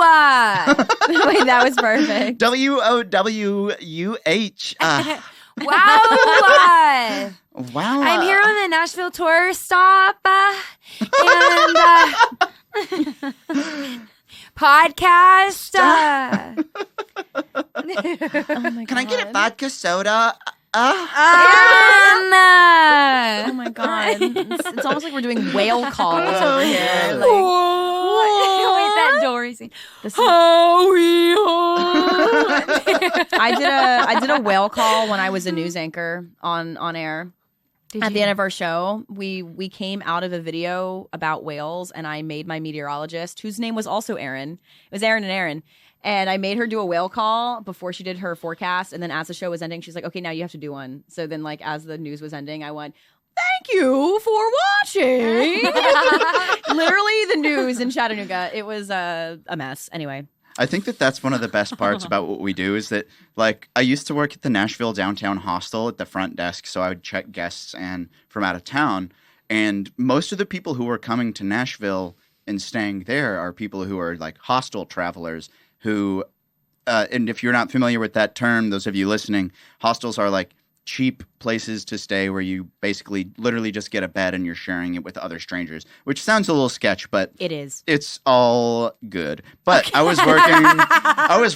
Wait, that was perfect.
WOWUH.
Wow.
Wow.
I'm here on the Nashville tour stop and podcast.
Oh my god.
Can I get a vodka soda?
And,
Oh my god. It's almost like we're doing whale calls over here. Like,
wait, that Dory scene.
this is- I did a whale call when I was a news anchor on air. At the end of our show, we came out of a video about whales, and I made my meteorologist, whose name was also Eryn. It was Eryn and Eryn. And I made her do a whale call before she did her forecast. And then as the show was ending, she's like, okay, now you have to do one. So then like as the news was ending, I went, thank you for watching. Literally the news in Chattanooga. It was a mess. Anyway.
I think that that's one of the best parts about what we do is that, like, I used to work at the Nashville Downtown Hostel at the front desk, so I would check guests and from out of town. And most of the people who are coming to Nashville and staying there are people who are, like, hostel travelers who, and if you're not familiar with that term, those of you listening, hostels are, like, cheap places to stay where you basically literally just get a bed and you're sharing it with other strangers, which sounds a little sketch, but
It is.
it's all good. But I was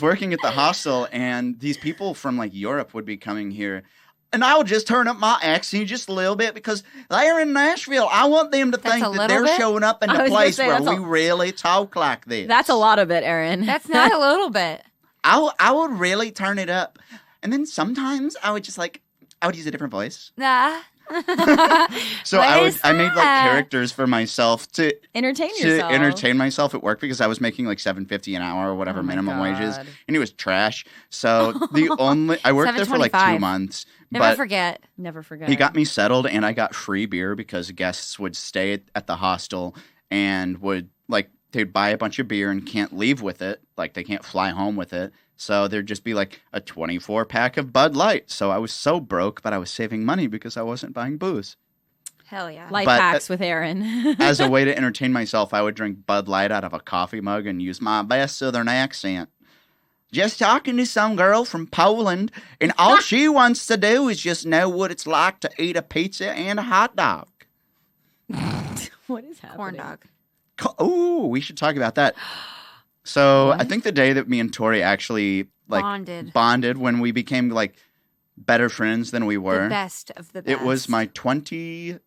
working at the hostel, and these people from like Europe would be coming here, and I would just turn up my accent just a little bit because they're in Nashville. I want them to
That's
think
a
that
little
they're
bit?
showing up in
I
a
was gonna
place
say,
where
that's
we really talk like this.
That's a lot of it, Eryn.
That's not a little bit.
I would really turn it up, and then sometimes I would just like. I would use a different voice.
Nah.
So I made like characters for myself to
Entertain yourself.
entertain myself at work because I was making like $7.50 an hour or whatever
Oh my
minimum wage is,
God.
and it was trash. So I worked there for like 2
$7.25.
months.
Never
but
forget.
Never forget.
he got me settled, and I got free beer because guests would stay at the hostel and would like they'd buy a bunch of beer and can't leave with it, like they can't fly home with it. So there'd just be like a 24-pack of Bud Light. So I was so broke, but I was saving money because I wasn't buying booze.
Hell yeah.
Life
But,
hacks with Eryn.
As a way to entertain myself, I would drink Bud Light out of a coffee mug and use my best Southern accent. Just talking to some girl from Poland, and all she wants to do is just know what it's like to eat a pizza and a hot dog.
What is happening?
Corn dog.
Oh, we should talk about that. So I think the day that me and Tory actually like bonded when we became like better friends than we were.
The best of the best.
It was my 26th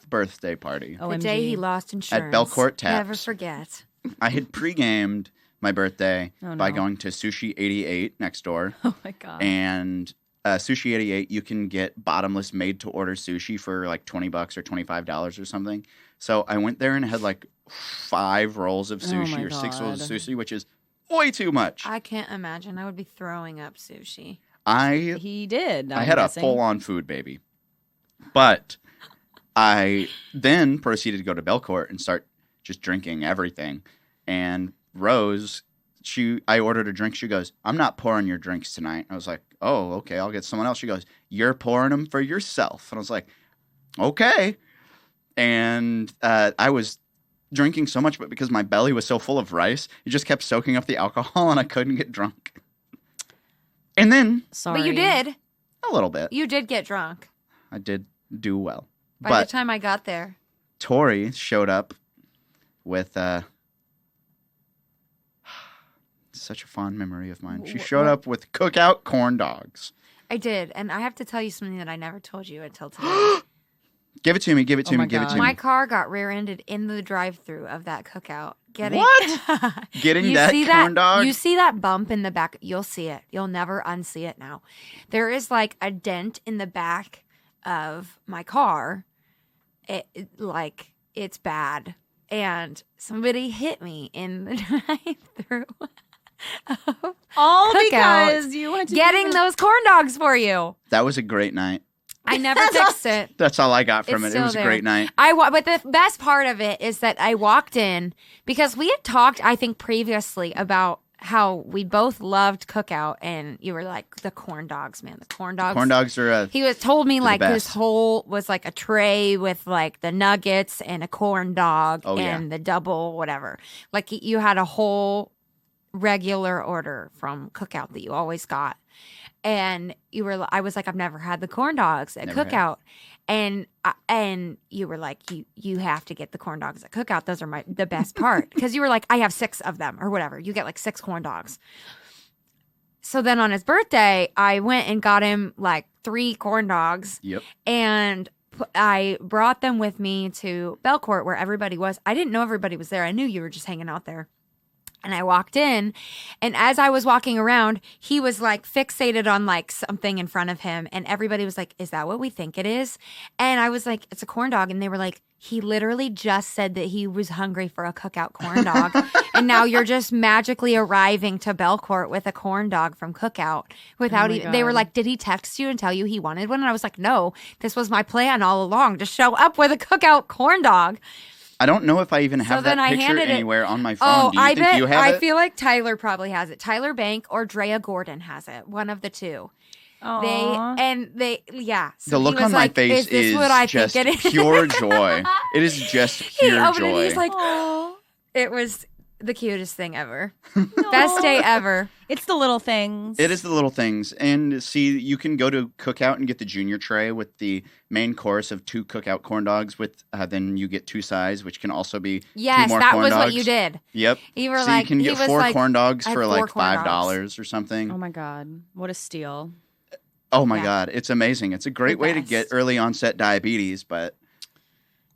birthday party.
The day he lost insurance.
At Belcourt Taps.
Never forget.
I had pre-gamed my birthday
Oh,
by
no.
going to Sushi 88 next door.
Oh my God.
And Sushi 88, you can get bottomless made-to-order sushi for like $20 or $25 or something. So I went there and had like 5 rolls of sushi
my
or 6 rolls of
God.
sushi, which is way too much.
I can't imagine. I would be throwing up sushi.
He did.
I had a full-on food baby. But I then proceeded to go to Belcourt and start just drinking everything. And Rose, I ordered a drink. She goes, "I'm not pouring your drinks tonight." I was like, "Oh, okay, I'll get someone else." She goes, "You're pouring them for yourself." And I was like, "Okay." And I was drinking so much, but because my belly was so full of rice, it just kept soaking up the alcohol, and I couldn't get drunk. And then
Sorry.
But you did.
a little bit,
You did get drunk.
I did do well.
By
But
the time I got there.
Tory showed up with such a fond memory of mine. She showed up with cookout corn dogs.
I did. And I have to tell you something that I never told you until today.
Give it to me. Give it to
Oh
me.
my
Give it
God.
to
My
me.
car got rear-ended in the drive-through of that cookout.
What? Getting
You
that
see
corn dog?
You see that bump in the back? You'll see it. You'll never unsee it now. There is like a dent in the back of my car. It's bad. And somebody hit me in the drive-through.
All
Cookout.
because you went to
Getting those corn dogs for you.
That was a great night.
I never fixed it.
That's all I got from
It's
it. It was
still
a great
there.
night.
But the best part of it is that I walked in because we had talked, I think, previously about how we both loved cookout, and you were like the corn dogs, man. The corn dogs.
Corn dogs are
He was told me
the
like his
best.
whole was like a tray with like the nuggets and a corn dog
Oh, yeah.
and the double whatever. Like you had a whole regular order from cookout that you always got. And I was like, I've never had the corn dogs at
Never had.
cookout, and you were like, you have to get the corn dogs at cookout. Those are the best part because you were like, I have 6 of them or whatever. You get like 6 corn dogs. So then on his birthday, I went and got him like 3 corn dogs.
Yep.
And I brought them with me to Belcourt where everybody was. I didn't know everybody was there. I knew you were just hanging out there. And I walked in, and as I was walking around, he was like fixated on like something in front of him. And everybody was like, "Is that what we think it is?" And I was like, "It's a corn dog." And they were like, "He literally just said that he was hungry for a cookout corn dog. And now you're just magically arriving to Belcourt with a corn dog from cookout without
my
even." They were
God.
like, "Did he text you and tell you he wanted one?" And I was like, "No, this was my plan all along, to show up with a cookout corn dog."
I don't know if I even have
then
that
I
picture
handed it-
anywhere on my phone.
Oh,
Do you
I
think
bet.
you have
I
it?
feel like Tyler probably has it. Tyler Bank or Drea Gordon has it. One of the two.
Aw.
Yeah. So
The
he
look
was
on my
like,
face
this what I
just
think it is?
pure joy. It is just
He
pure
opened it.
joy.
He's like,
Aw.
it was the cutest thing ever. Best day ever.
It's the little things.
It is the little things. And see, you can go to Cookout and get the junior tray with the main course of 2 Cookout corn dogs. With then you get 2 sides, which can also be 2
Yes,
more
that
corn
was
dogs.
what you did.
Yep.
You were
So
like,
you can
he
get
was
4
like,
corn dogs
I had
for
4
like
corn
$5
dogs.
or something.
Oh my God. What a steal.
Oh my
Yeah.
God, it's amazing. It's a great
The
way to get
best.
early onset diabetes, but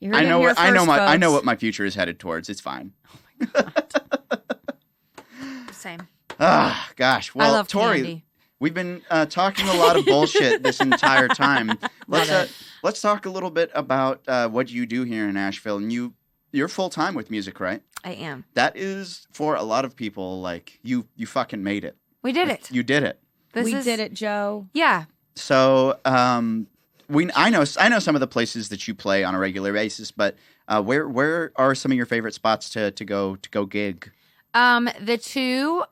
You heard
I
it
know
here
what I know
first,
I know
folks.
what my future is headed towards. It's fine.
Same.
Ah, gosh.
I
Well,
love
Tory,
candy.
we've been talking a lot of bullshit this entire time. Let's talk a little bit about what you do here in Nashville. And you're full time with music, right?
I am.
That is for a lot of people like you fucking made it.
We did it.
You did it.
This
We
is,
did it, Joe.
Yeah.
So I know some of the places that you play on a regular basis, but where are some of your favorite spots to go gig?
The 2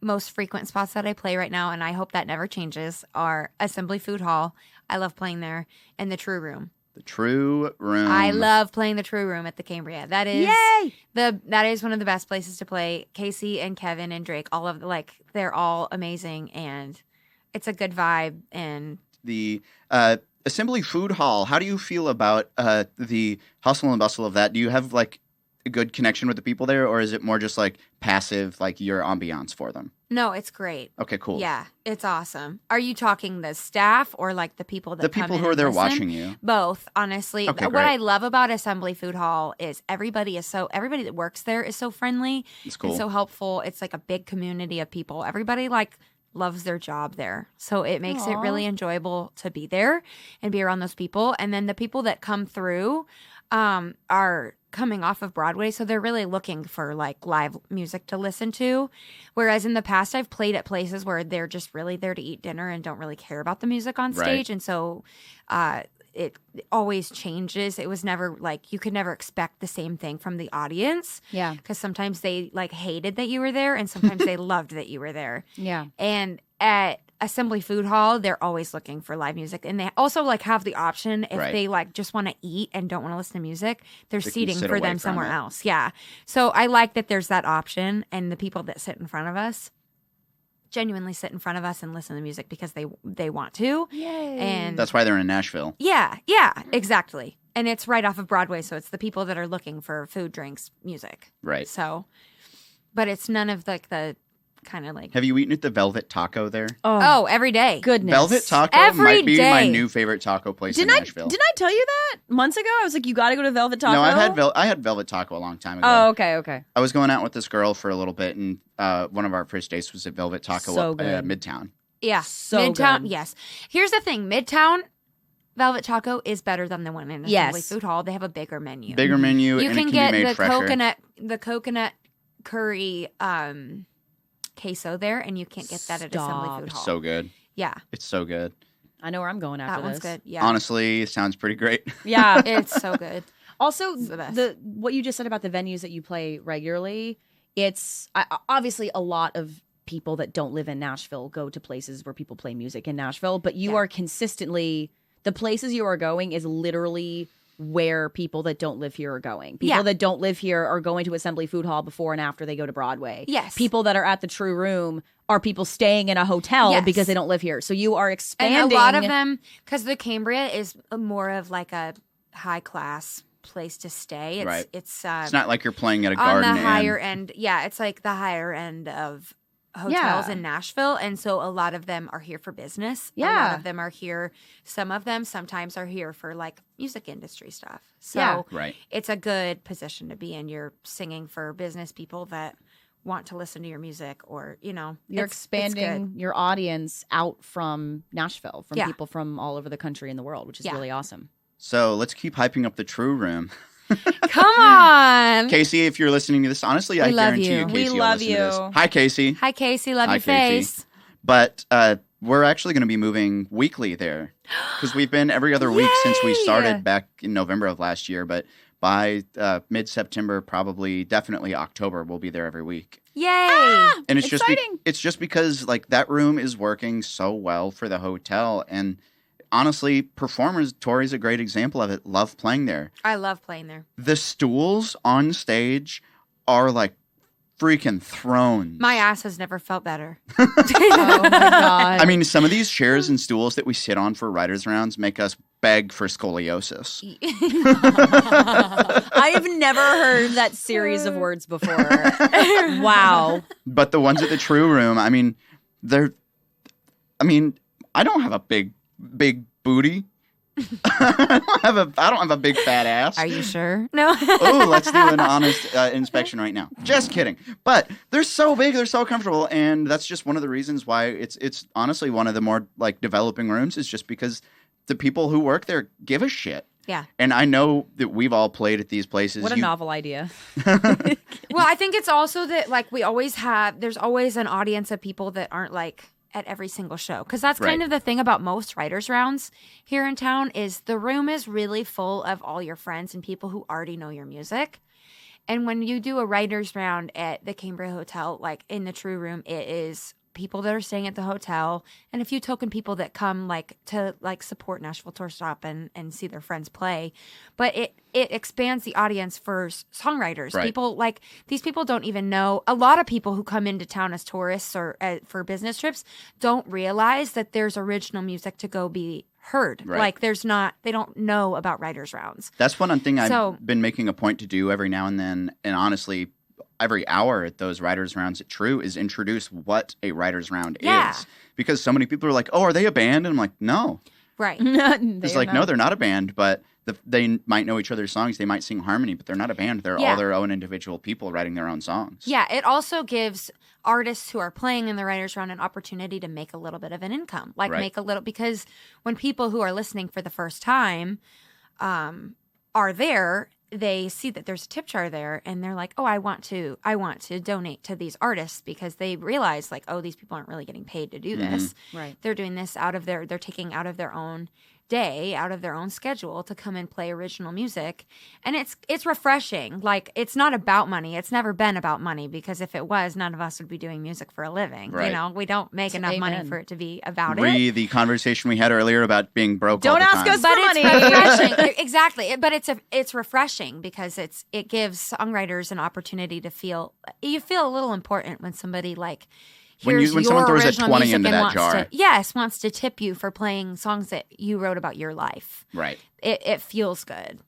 most frequent spots that I play right now, and I hope that never changes, are Assembly Food Hall. I love playing there, and the True Room.
The True Room.
I love playing the True Room at the Cambria. That is
Yay!
that is one of the best places to play. Casey and Kevin and Drake, all of they're all amazing, and it's a good vibe. And
the Assembly Food Hall. How do you feel about the hustle and bustle of that? Do you have like a good connection with the people there, or is it more just like passive, like your ambiance for them?
no, it's great.
Okay, cool.
Yeah, it's awesome. Are you talking the staff or like the people that
The
come
people
in
who are
and
there
listen?
watching you.
Both, honestly.
Okay,
What
great.
I love about Assembly Food Hall is everybody that works there is so friendly
It's cool.
and so helpful. It's like a big community of people. Everybody loves their job there. So it makes it
Aw.
really enjoyable to be there and be around those people. And then the people that come through are coming off of Broadway, so they're really looking for like live music to listen to. Whereas in the past, I've played at places where they're just really there to eat dinner and don't really care about the music on
Right.
stage, and so it always changes. It was never like you could never expect the same thing from the audience
Yeah.
because sometimes they like hated that you were there, and sometimes they loved that you were there.
Yeah.
And at Assembly Food Hall, they're always looking for live music, and they also like have the option if
Right.
they like just want to eat and don't want to listen to music, there's
They can
seating
sit
for
away
them
from
somewhere
it.
else. Yeah, so I like that there's that option, and the people that sit in front of us genuinely sit in front of us and listen to music because they want to.
Yay.
And
That's why they're in Nashville.
yeah, exactly. And it's right off of Broadway, so it's the people that are looking for food, drinks, music.
Right.
So, but it's none of like the kind of like
Have you eaten at the Velvet Taco there?
oh every day.
goodness.
Velvet Taco
Every
might be my
day.
new favorite taco place
Didn't
in
I
Nashville.
tell you that months ago? I was like, you got to go to Velvet Taco.
No, I had Velvet Taco a long time ago.
Oh, okay.
I was going out with this girl for a little bit, and one of our first dates was at Velvet Taco
So
up
good.
Midtown.
Yeah,
So
Midtown.
good.
Yes. Here's the thing: Midtown Velvet Taco is better than the one in Assembly
Yes.
Food Hall. They have a bigger menu.
Bigger menu,
You
and
can
it
get
can be made
the
fresher.
coconut curry queso there, and you can't get that at Assembly
Stop.
Food
It's
Hall.
so good.
Yeah,
It's so good.
I know where I'm going after
that one's
this.
good. Yeah,
Honestly, it sounds pretty great.
Yeah.
it's so good.
Also,
It's the best.
what you just said about the venues that you play regularly, it's obviously a lot of people that don't live in Nashville go to places where people play music in Nashville, but you
Yeah.
are consistently, the places you are going is literally where people that don't live here are going. People
Yeah.
that don't live here are going to Assembly Food Hall before and after they go to Broadway.
Yes.
People that are at the True Room are people staying in a hotel
Yes.
because they don't live here. So you are expanding.
And a lot of them, because the Cambria is more of like a high class place to stay. It's
Right.
it's
It's not like you're playing at a
on
garden
the
inn.
higher end. Yeah, it's like the higher end of hotels
Yeah.
in Nashville, and so a lot of them are here for business. A lot
Yeah.
of them are here. Some of them sometimes are here for like music industry stuff. So
Yeah.
Right.
it's a good position to be in. You're singing for business people that want to listen to your music, or
You're
it's
expanding your audience out from Nashville, from
Yeah.
people from all over the country and the world, which is
Yeah.
really awesome.
So let's keep hyping up the True Room.
good. Come on.
Casey, if you're listening to this, honestly, I
We love
guarantee you,
you.
Casey
We
will
love
listen to this.
you.
Hi, Casey.
Hi, Casey. Love
Hi,
your
Casey.
face.
But we're actually going to be moving weekly there because we've been every other week since we
Yay!
started back in November of last year. But by mid-September, probably definitely October, we'll be there every week.
Yay!
And it's
exciting.
it's just because like that room is working so well for the hotel, and honestly, performers, Tory's a great example of it, love playing there.
I love playing there.
The stools on stage are like freaking thrones.
My ass has never felt better.
Oh my God.
I mean, some of these chairs and stools that we sit on for writers' rounds make us beg for scoliosis.
I've never heard that series of words before. Wow.
But the ones at the True Room, I mean, I don't have a big booty. I don't have a big fat ass.
Are you sure? No.
Oh, let's do an honest inspection right now. Just kidding. But they're so big, they're so comfortable, and that's just one of the reasons why it's honestly one of the more like developing rooms, is just because the people who work there give a shit.
Yeah.
And I know that we've all played at these places.
What a novel idea.
Well, I think it's also that like there's always an audience of people that aren't like at every single show, because that's kind
Right.
of the thing about most writers rounds here in town is the room is really full of all your friends and people who already know your music. And when you do a writers round at the Cambria Hotel, like in the True Room, it is people that are staying at the hotel and a few token people that come like to like support Nashville Tour Stop and see their friends play. But it expands the audience for songwriters.
Right.
People like these people don't even know. A lot of people who come into town as tourists or for business trips don't realize that there's original music to go be heard.
Right.
Like they don't know about writers rounds.
That's one thing
So-
I've been making a point to do every now and then, and honestly, every hour at those writers' rounds at True is introduce what a writers' round
Yeah.
is. Because so many people are like, "Oh, are they a band?" And I'm like, "No."
Right.
It's like, no, they're not a band, but they might know each other's songs. They might sing harmony, but they're not a band. They're
Yeah.
all their own individual people writing their own songs.
Yeah, it also gives artists who are playing in the writers' round an opportunity to make a little bit of an income, like
Right.
make a little, because when people who are listening for the first time are there, they see that there's a tip jar there, and they're like, "Oh, I want to donate to these artists," because they realize like, "Oh, these people aren't really getting paid to do this.
Right.
They're doing this they're taking out of their own day, out of their own schedule to come and play original music." And it's refreshing. Like, it's not about money. It's never been about money, because if it was, none of us would be doing music for a living.
Right.
You know, we don't make enough money
Amen.
for it to be about
The conversation we had earlier about being broke all
Don't
the
ask
time.
us
but
for
it's
money.
refreshing. Exactly. But it's refreshing because it gives songwriters an opportunity to feel a little important when somebody like
When
hears
someone
your
throws a
original
20
music
into
and
that jar.
wants to tip you for playing songs that you wrote about your life.
Right.
It feels good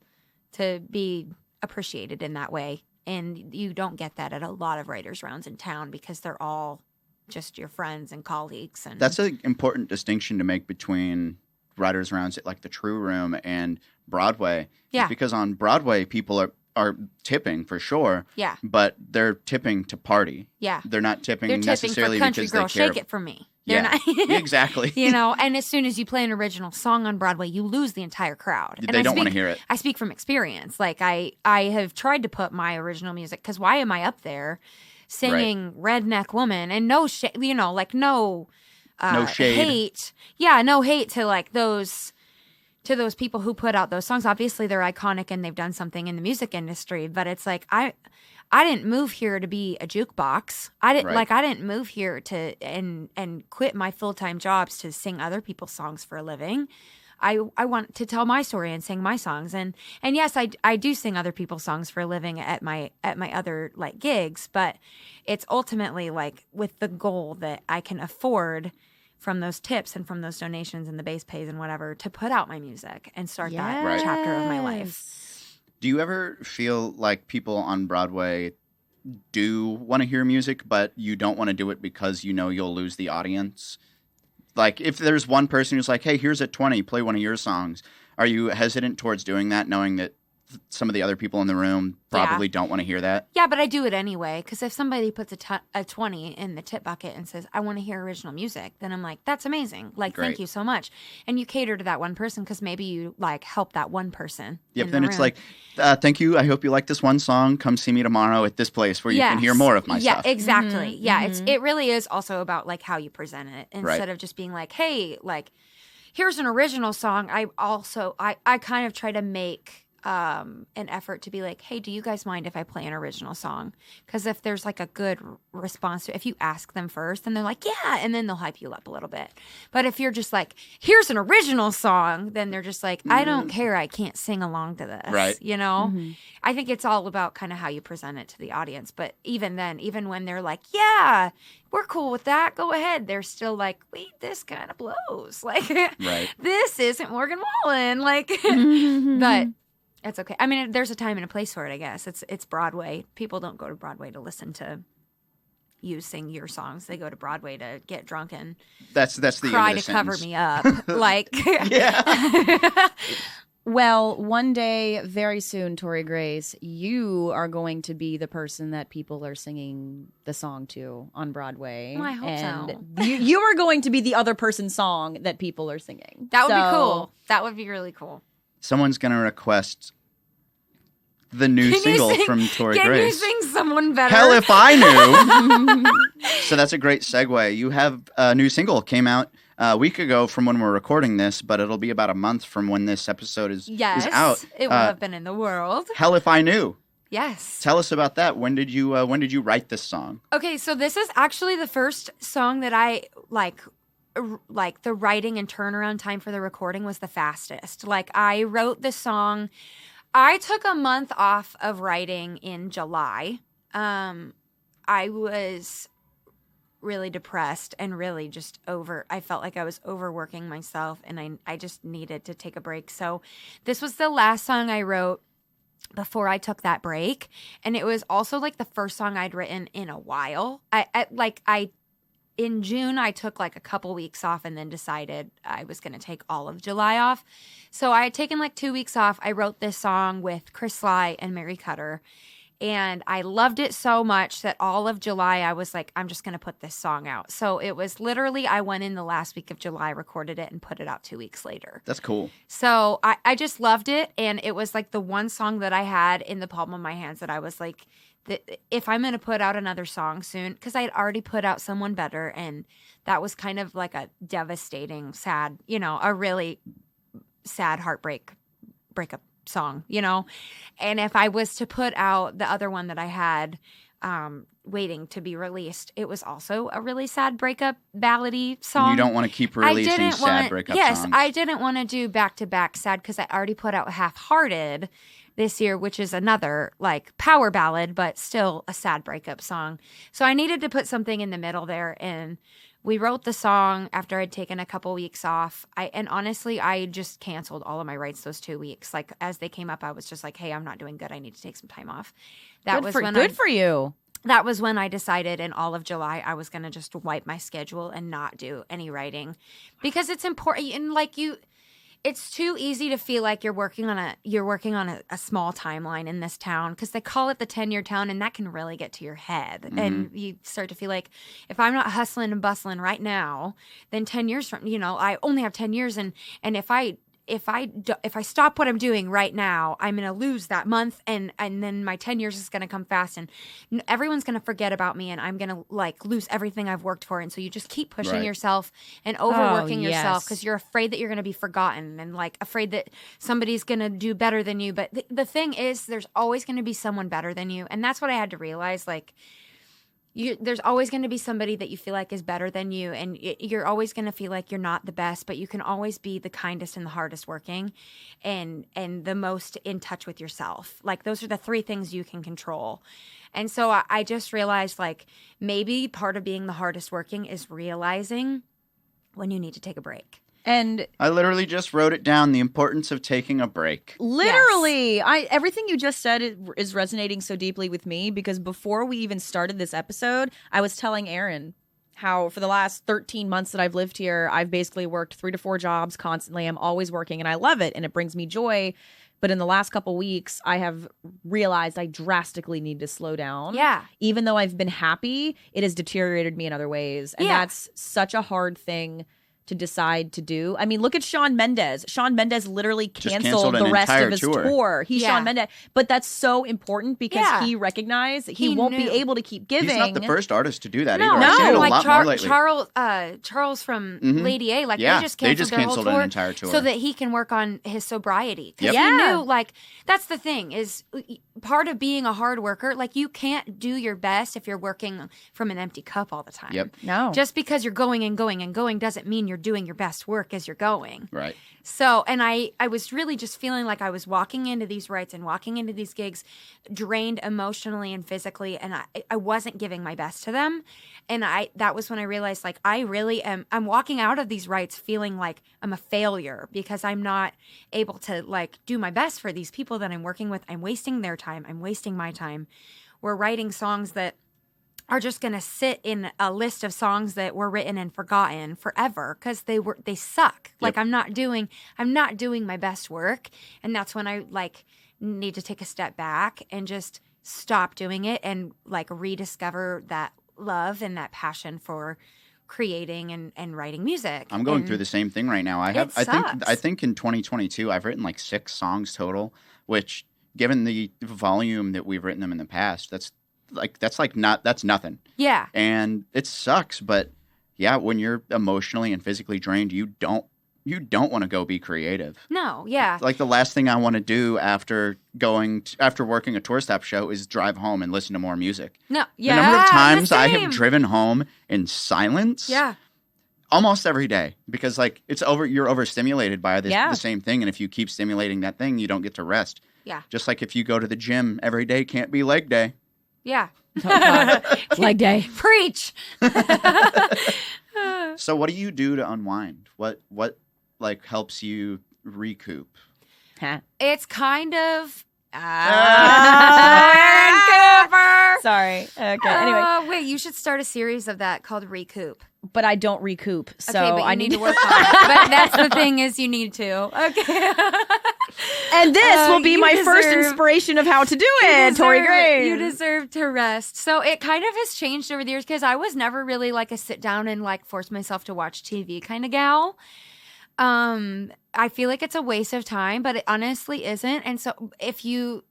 to be appreciated in that way, and you don't get that at a lot of writers' rounds in town because they're all just your friends and colleagues. And
That's an important distinction to make between writers' rounds at like the True Room and Broadway.
Yeah.
Because on Broadway, people are tipping for sure.
Yeah.
But they're tipping to party.
Yeah.
They're not tipping
They're tipping
necessarily
for Country
because
Girl,
they care.
Shake It For Me. They're
Yeah.
not
Exactly.
You know, and as soon as you play an original song on Broadway, you lose the entire crowd. And
They
I
don't want to
speak-
hear it.
I speak from experience. Like I have tried to put my original music, because why am I up there singing Redneck Woman and no shade, you know, like no
shade.
hate. Yeah, no hate to like those people who put out those songs. Obviously they're iconic and they've done something in the music industry, but it's like I didn't move here to be a jukebox. I didn't move here to and quit my full-time jobs to sing other people's songs for a living. I want to tell my story and sing my songs. And yes, I do sing other people's songs for a living at my other like gigs, but it's ultimately like with the goal that I can afford from those tips and from those donations and the base pays and whatever to put out my music and start that
Right.
chapter of my life.
Do you ever feel like people on Broadway do want to hear music, but you don't want to do it because you know you'll lose the audience? Like, if there's one person who's like, hey, here's a 20, play one of your songs, are you hesitant towards doing that, knowing that some of the other people in the room probably don't want to hear that?
Yeah, but I do it anyway, because if somebody puts a 20 in the tip bucket and says, I want to hear original music, then I'm like, that's amazing. Like,
Great.
thank you so much. And you cater to that one person because maybe you, like, help that one person.
Yep,
in
then
the
it's
room.
like, thank you, I hope you like this one song, come see me tomorrow at this place where you can hear
Yes.
more of my
yeah,
stuff.
exactly. Yeah, it really is also about, like, how you present it. Instead
Right.
of just being like, hey, like, here's an original song. I kind of try to make an effort to be like, hey, do you guys mind if I play an original song? Because if there's like a good response to it, if you ask them first, then they're like, yeah, and then they'll hype you up a little bit. But if you're just like, here's an original song, then they're just like, I don't care, I can't sing along to this.
Right.
You know? I think it's all about kind of how you present it to the audience. But even then, even when they're like, yeah, we're cool with that, go ahead, they're still like, wait, this kind of blows. Like, this isn't Morgan Wallen. Like, but it's okay. I mean, there's a time and a place for it, I guess. It's Broadway. People don't go to Broadway to listen to you sing your songs. They go to Broadway to get drunk and
that's the
cry
end of
to
the
cover
sentence.
me up. Like,
Yeah.
Well, one day, very soon, Tory Grace, you are going to be the person that people are singing the song to on Broadway.
Well, I hope
and
so.
you are going to be the other person's song that people are singing.
that would be cool. That would be really cool.
Someone's going to request the new single from Tory
Can
Grace.
you sing someone better?
Hell if I knew. So that's a great segue. You have a new single came out a week ago from when we're recording this, but it'll be about a month from when this episode is out.
It will have been in the world.
Hell if I knew.
Yes.
Tell us about that. When did you write this song?
Okay, so this is actually the first song that I like the writing and turnaround time for the recording was the fastest. Like, I wrote the song. I took a month off of writing in July. I was really depressed and really just I felt like I was overworking myself, and I just needed to take a break. So this was the last song I wrote before I took that break. And it was also like the first song I'd written in a while. In June, I took like a couple weeks off and then decided I was going to take all of July off. So I had taken like 2 weeks off. I wrote this song with Chris Sly and Mary Cutter. And I loved it so much that all of July, I was like, I'm just going to put this song out. So it was literally, I went in the last week of July, recorded it, and put it out 2 weeks later.
That's cool.
So I just loved it. And it was like the one song that I had in the palm of my hands that I was like, if I'm going to put out another song soon, because I had already put out Someone Better, and that was kind of like a devastating, sad, a really sad breakup song, and if I was to put out the other one that I had waiting to be released, it was also a really sad breakup ballady song.
You don't want to keep releasing sad breakup songs.
I didn't want to do back-to-back sad because I already put out Half-Hearted this year, which is another like power ballad, but still a sad breakup song. So I needed to put something in the middle there, and we wrote the song after I'd taken a couple weeks off. And honestly, I just canceled all of my writes those 2 weeks. Like, as they came up, I was just like, hey, I'm not doing good. I need to take some time off.
Good for you.
That was when I decided in all of July I was going to just wipe my schedule and not do any writing, because it's important. And like it's too easy to feel like you're working on a small timeline in this town, because they call it the 10-year town, and that can really get to your head. Mm-hmm. And you start to feel like, if I'm not hustling and bustling right now, then 10 years from, I only have 10 years. And if I stop what I'm doing right now, I'm going to lose that month, and then my 10 years is going to come fast, and everyone's going to forget about me, and I'm going to like lose everything I've worked for. And so you just keep pushing yourself and overworking yourself, because you're afraid that you're going to be forgotten, and like afraid that somebody's going to do better than you. But the thing is, there's always going to be someone better than you. And that's what I had to realize. Like, there's always going to be somebody that you feel like is better than you, and you're always going to feel like you're not the best, but you can always be the kindest and the hardest working, and the most in touch with yourself. Like, those are the 3 things you can control. And so I just realized, like, maybe part of being the hardest working is realizing when you need to take a break.
And
I literally just wrote it down, the importance of taking a break.
Literally. Yes. Everything you just said is resonating so deeply with me, because before we even started this episode, I was telling Eryn how for the last 13 months that I've lived here, I've basically worked 3 to 4 jobs constantly. I'm always working, and I love it, and it brings me joy. But in the last couple weeks, I have realized I drastically need to slow down.
Yeah.
Even though I've been happy, it has deteriorated me in other ways. And that's such a hard thing to decide to do. I mean, look at Shawn Mendes. Shawn Mendes literally canceled
an
the rest
entire
of his
tour.
tour. He's
Yeah.
Shawn Mendes. But that's so important because
Yeah.
he recognized he
He
won't be
knew.
able to keep giving.
He's not the first artist to do that
No,
either. I've seen it a
like
lot more lately.
Charles from
Mhm.
Lady A, like
Yeah,
they just
they
canceled
just
their
canceled
whole
an
tour
entire tour.
so that he can work on his sobriety. Because
Yep.
he
Yeah.
knew, like, that's the thing is part of being a hard worker. Like, you can't do your best if you're working from an empty cup all the time.
Yep.
No.
Just because you're going and going and going doesn't mean you're doing your best work as you're going.
Right.
So, and I was really just feeling like I was walking into these rights and walking into these gigs drained emotionally and physically, and I wasn't giving my best to them. And that was when I realized, like, I really am, I'm walking out of these rights feeling like I'm a failure because I'm not able to, like, do my best for these people that I'm working with. I'm wasting their time. I'm wasting my time. We're writing songs that are just going to sit in a list of songs that were written and forgotten forever because they suck. Like, I'm not doing my best work. And that's when I, like, need to take a step back and just stop doing it and, like, rediscover that love and that passion for creating and writing music.
I'm going
And
through the same thing right now. I think in 2022 I've written like 6 songs total, which given the volume that we've written them in the past, that's nothing.
Yeah.
And it sucks, but yeah, when you're emotionally and physically drained, you don't want to go be creative.
No. Yeah.
Like the last thing I want to do after working a tour stop show is drive home and listen to more music.
No.
The
Yeah.
number of times
the
I
same.
have driven home in silence.
Yeah.
Almost every day, because like you're overstimulated by the same thing, and if you keep stimulating that thing, you don't get to rest.
Yeah.
Just like if you go to the gym every day, can't be leg day.
Yeah.
Oh, God. Leg day.
Preach.
So what do you do to unwind? What like helps you recoup?
Huh.
It's kind of.
Eryn
Cooper.
Sorry. Okay. Anyway,
Wait, you should start a series of that called Recoup.
but I don't recoup, so
Okay, but
I
you
need
need to work on it. But that's the thing is you need to. Okay.
And this will be
you
my first
deserve-
inspiration of how to do it, Tory Gray.
You deserve to rest. So it kind of has changed over the years because I was never really like a sit down and like force myself to watch TV kind of gal. I feel like it's a waste of time, but it honestly isn't. And so if you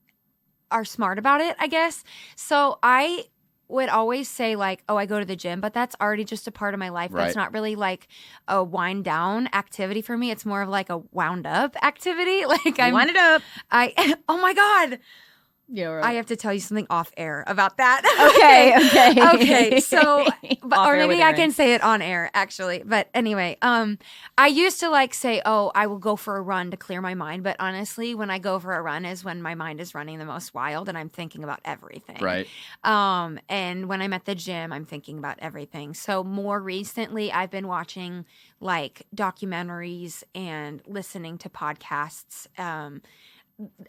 are smart about it, I guess. So I would always say like, oh, I go to the gym, but that's already just a part of my life.
Right.
That's not really like a wind down activity for me. It's more of like a wound up activity. Like I'm
Wind it up.
oh my God.
Yeah, right.
I have to tell you something off air about that.
Okay.
Okay. So, but,
Off
or
air with
maybe I
Eryn.
can say it on air actually. But anyway, I used to like say, oh, I will go for a run to clear my mind. But honestly, when I go for a run is when my mind is running the most wild and I'm thinking about everything.
Right.
And when I'm at the gym, I'm thinking about everything. So more recently, I've been watching like documentaries and listening to podcasts.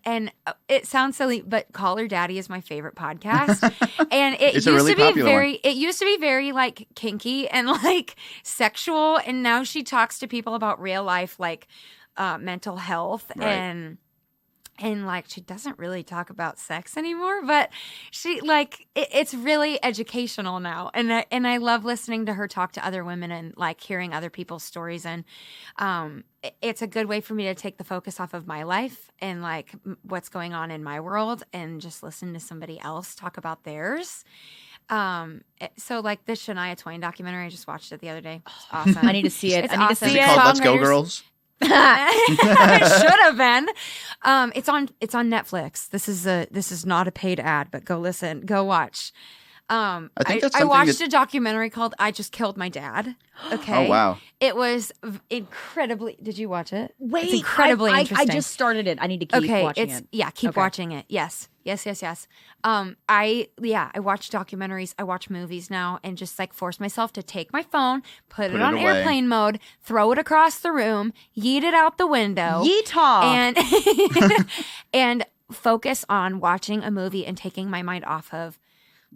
And it sounds silly, but Call Her Daddy is my favorite podcast. And it
It's a
used
really
to be
popular
very, it used to be very like kinky and like sexual. And now she talks to people about real life, like mental health
Right.
and like she doesn't really talk about sex anymore, but she like it's really educational now, and I love listening to her talk to other women and like hearing other people's stories, and it's a good way for me to take the focus off of my life and like what's going on in my world, and just listen to somebody else talk about theirs. So like this Shania Twain documentary, I just watched it the other day. It's awesome.
I need to see it.
It's
I need
awesome.
to
Is
see
it
it.
called Let's Go
Songwriters-
Girls?
It should have been. It's on Netflix. This is not a paid ad, but go listen, go watch.
I think that's
I
something
watched
that-
a documentary called "I Just Killed My Dad." Okay.
Oh wow.
It was incredibly. Did you watch it?
Wait,
it's incredibly
I
interesting.
just started it. I need to keep watching it.
Keep
Okay.
watching it. Yes. I watch documentaries, I watch movies now, and just like force myself to take my phone, put it on
away.
airplane mode, throw it across the room, yeet it out the window,
Yeehaw.
and and focus on watching a movie and taking my mind off of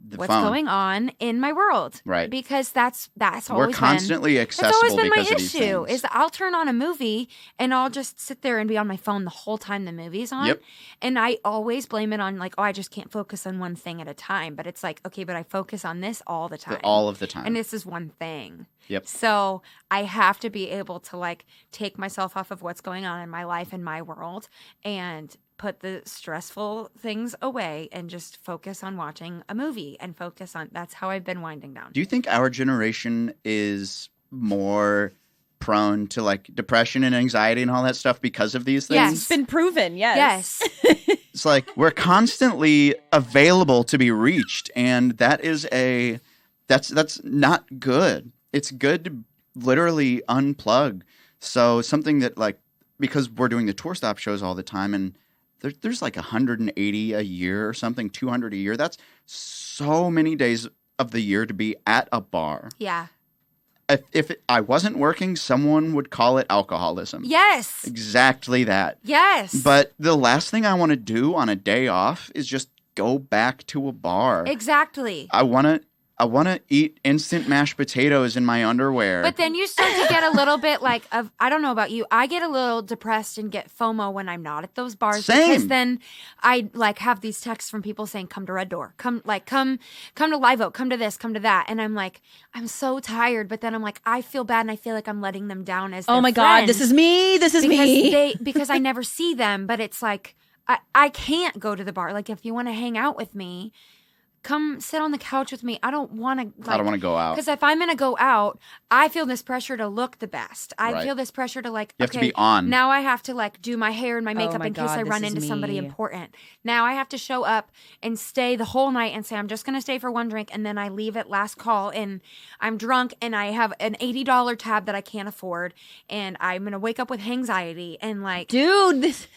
the
what's
phone.
going on in my world.
Right.
Because that's
We're
always
constantly accessible
that's always been my
because of these
issue.
things.
Is I'll turn on a movie and I'll just sit there and be on my phone the whole time the movie's on.
Yep.
And I always blame it on like, oh, I just can't focus on one thing at a time. But it's like, okay, but I focus on this all the time.
All of the time.
And this is one thing.
Yep.
So I have to be able to like take myself off of what's going on in my life and my world and put the stressful things away and just focus on watching a movie and focus on that's how I've been winding down.
Do you think our generation is more prone to like depression and anxiety and all that stuff because of these things?
Yes.
It's been proven, yes.
Yes.
It's like we're constantly available to be reached, and that is that's not good. It's good to literally unplug. So something that like, because we're doing the tour stop shows all the time, and there's like 180 a year or something, 200 a year. That's so many days of the year to be at a bar.
Yeah.
If I wasn't working, someone would call it alcoholism.
Yes.
Exactly that.
Yes.
But the last thing I want to do on a day off is just go back to a bar.
Exactly.
I want to eat instant mashed potatoes in my underwear.
But then you start to get a little bit like of I don't know about you. I get a little depressed and get FOMO when I'm not at those bars.
Same.
Because then I like have these texts from people saying, come to Red Door, come to Live Oak, come to this, come to that. And I'm like, I'm so tired. But then I'm like, I feel bad and I feel like I'm letting them down as
Oh
their
my God,
friend
this is me. This is me.
because I never see them. But it's like I can't go to the bar. Like if you want to hang out with me, come sit on the couch with me. I don't want to.
I don't want to go out.
Because if I'm going to go out, I feel this pressure to look the best. I
Right.
feel this pressure to like,
You have to
okay,
be on.
now I have to like do my hair and my makeup
my
in case
God,
I
this
run
is
into somebody
me.
important. Now I have to show up and stay the whole night and say, I'm just going to stay for one drink. And then I leave at last call and I'm drunk and I have an $80 tab that I can't afford. And I'm going to wake up with anxiety and like,
Dude, this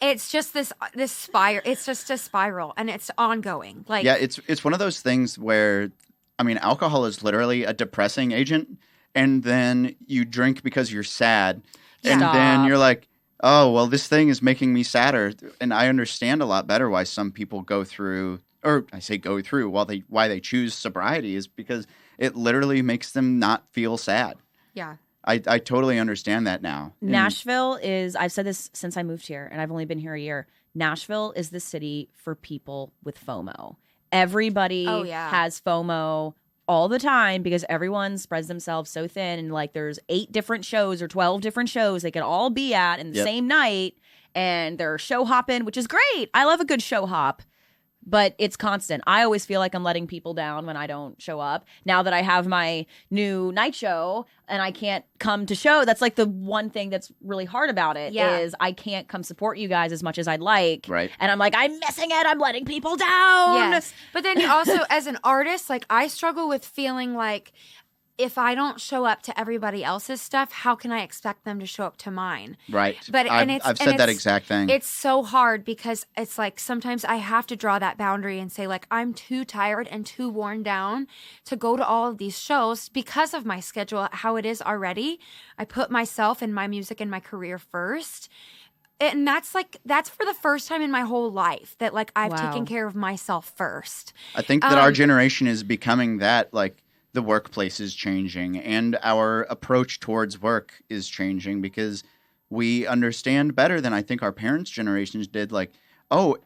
it's just this spiral. It's just a spiral and it's ongoing. Like,
Yeah, it's one of those things where, I mean, alcohol is literally a depressing agent, and then you drink because you're sad, and
Stop.
then you're like, oh, well, this thing is making me sadder, and I understand a lot better why some people go through, or I say go through, why they choose sobriety is because it literally makes them not feel sad.
yeah.
I totally understand that now. And
Nashville is, I've said this since I moved here, and I've only been here a year. Nashville is the city for people with FOMO. Everybody
Oh, yeah.
has FOMO all the time because everyone spreads themselves so thin, and like there's 8 different shows or 12 different shows they could all be at in the
Yep.
same night, and they're show hopping, which is great. I love a good show hop. But it's constant. I always feel like I'm letting people down when I don't show up. Now that I have my new night show and I can't come to show, that's like the one thing that's really hard about it
Yeah.
is I can't come support you guys as much as I'd like.
Right.
And I'm like, I'm missing it. I'm letting people down.
Yes. But then you also, as an artist, like I struggle with feeling like if I don't show up to everybody else's stuff, how can I expect them to show up to mine?
Right.
But
I've said that exact thing.
It's so hard because it's like sometimes I have to draw that boundary and say like I'm too tired and too worn down to go to all of these shows because of my schedule, how it is already. I put myself and my music and my career first. And that's for the first time in my whole life that like I've
Wow.
taken care of myself first.
I think that our generation is becoming that, like, the workplace is changing and our approach towards work is changing because we understand better than I think our parents' generations did. Like, oh,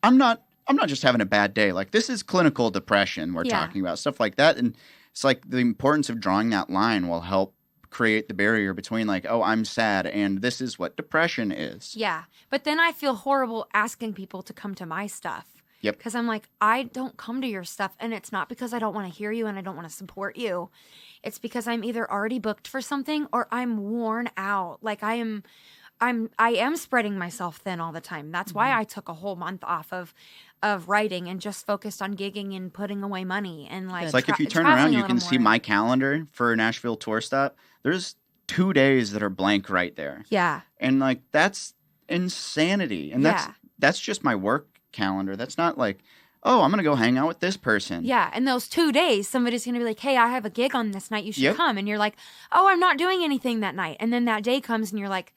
I'm not just having a bad day. Like, this is clinical depression we're
Yeah.
talking about, stuff like that. And it's like the importance of drawing that line will help create the barrier between like, oh, I'm sad and this is what depression is.
Yeah. But then I feel horrible asking people to come to my stuff.
Yep.
Because I'm like, I don't come to your stuff. And it's not because I don't want to hear you and I don't want to support you. It's because I'm either already booked for something or I'm worn out. Like I am spreading myself thin all the time. That's why I took a whole month off of writing and just focused on gigging and putting away money. And like,
It's like if you turn around, you can see my calendar for Nashville tour stop. There's 2 days that are blank right there.
Yeah.
And like that's insanity. And that's just my work calendar. That's not like, oh, I'm gonna go hang out with this person.
Yeah. And those 2 days, somebody's going to be like, hey, I have a gig on this night. You should
Yep.
come. And you're like, oh, I'm not doing anything that night. And then that day comes and you're like,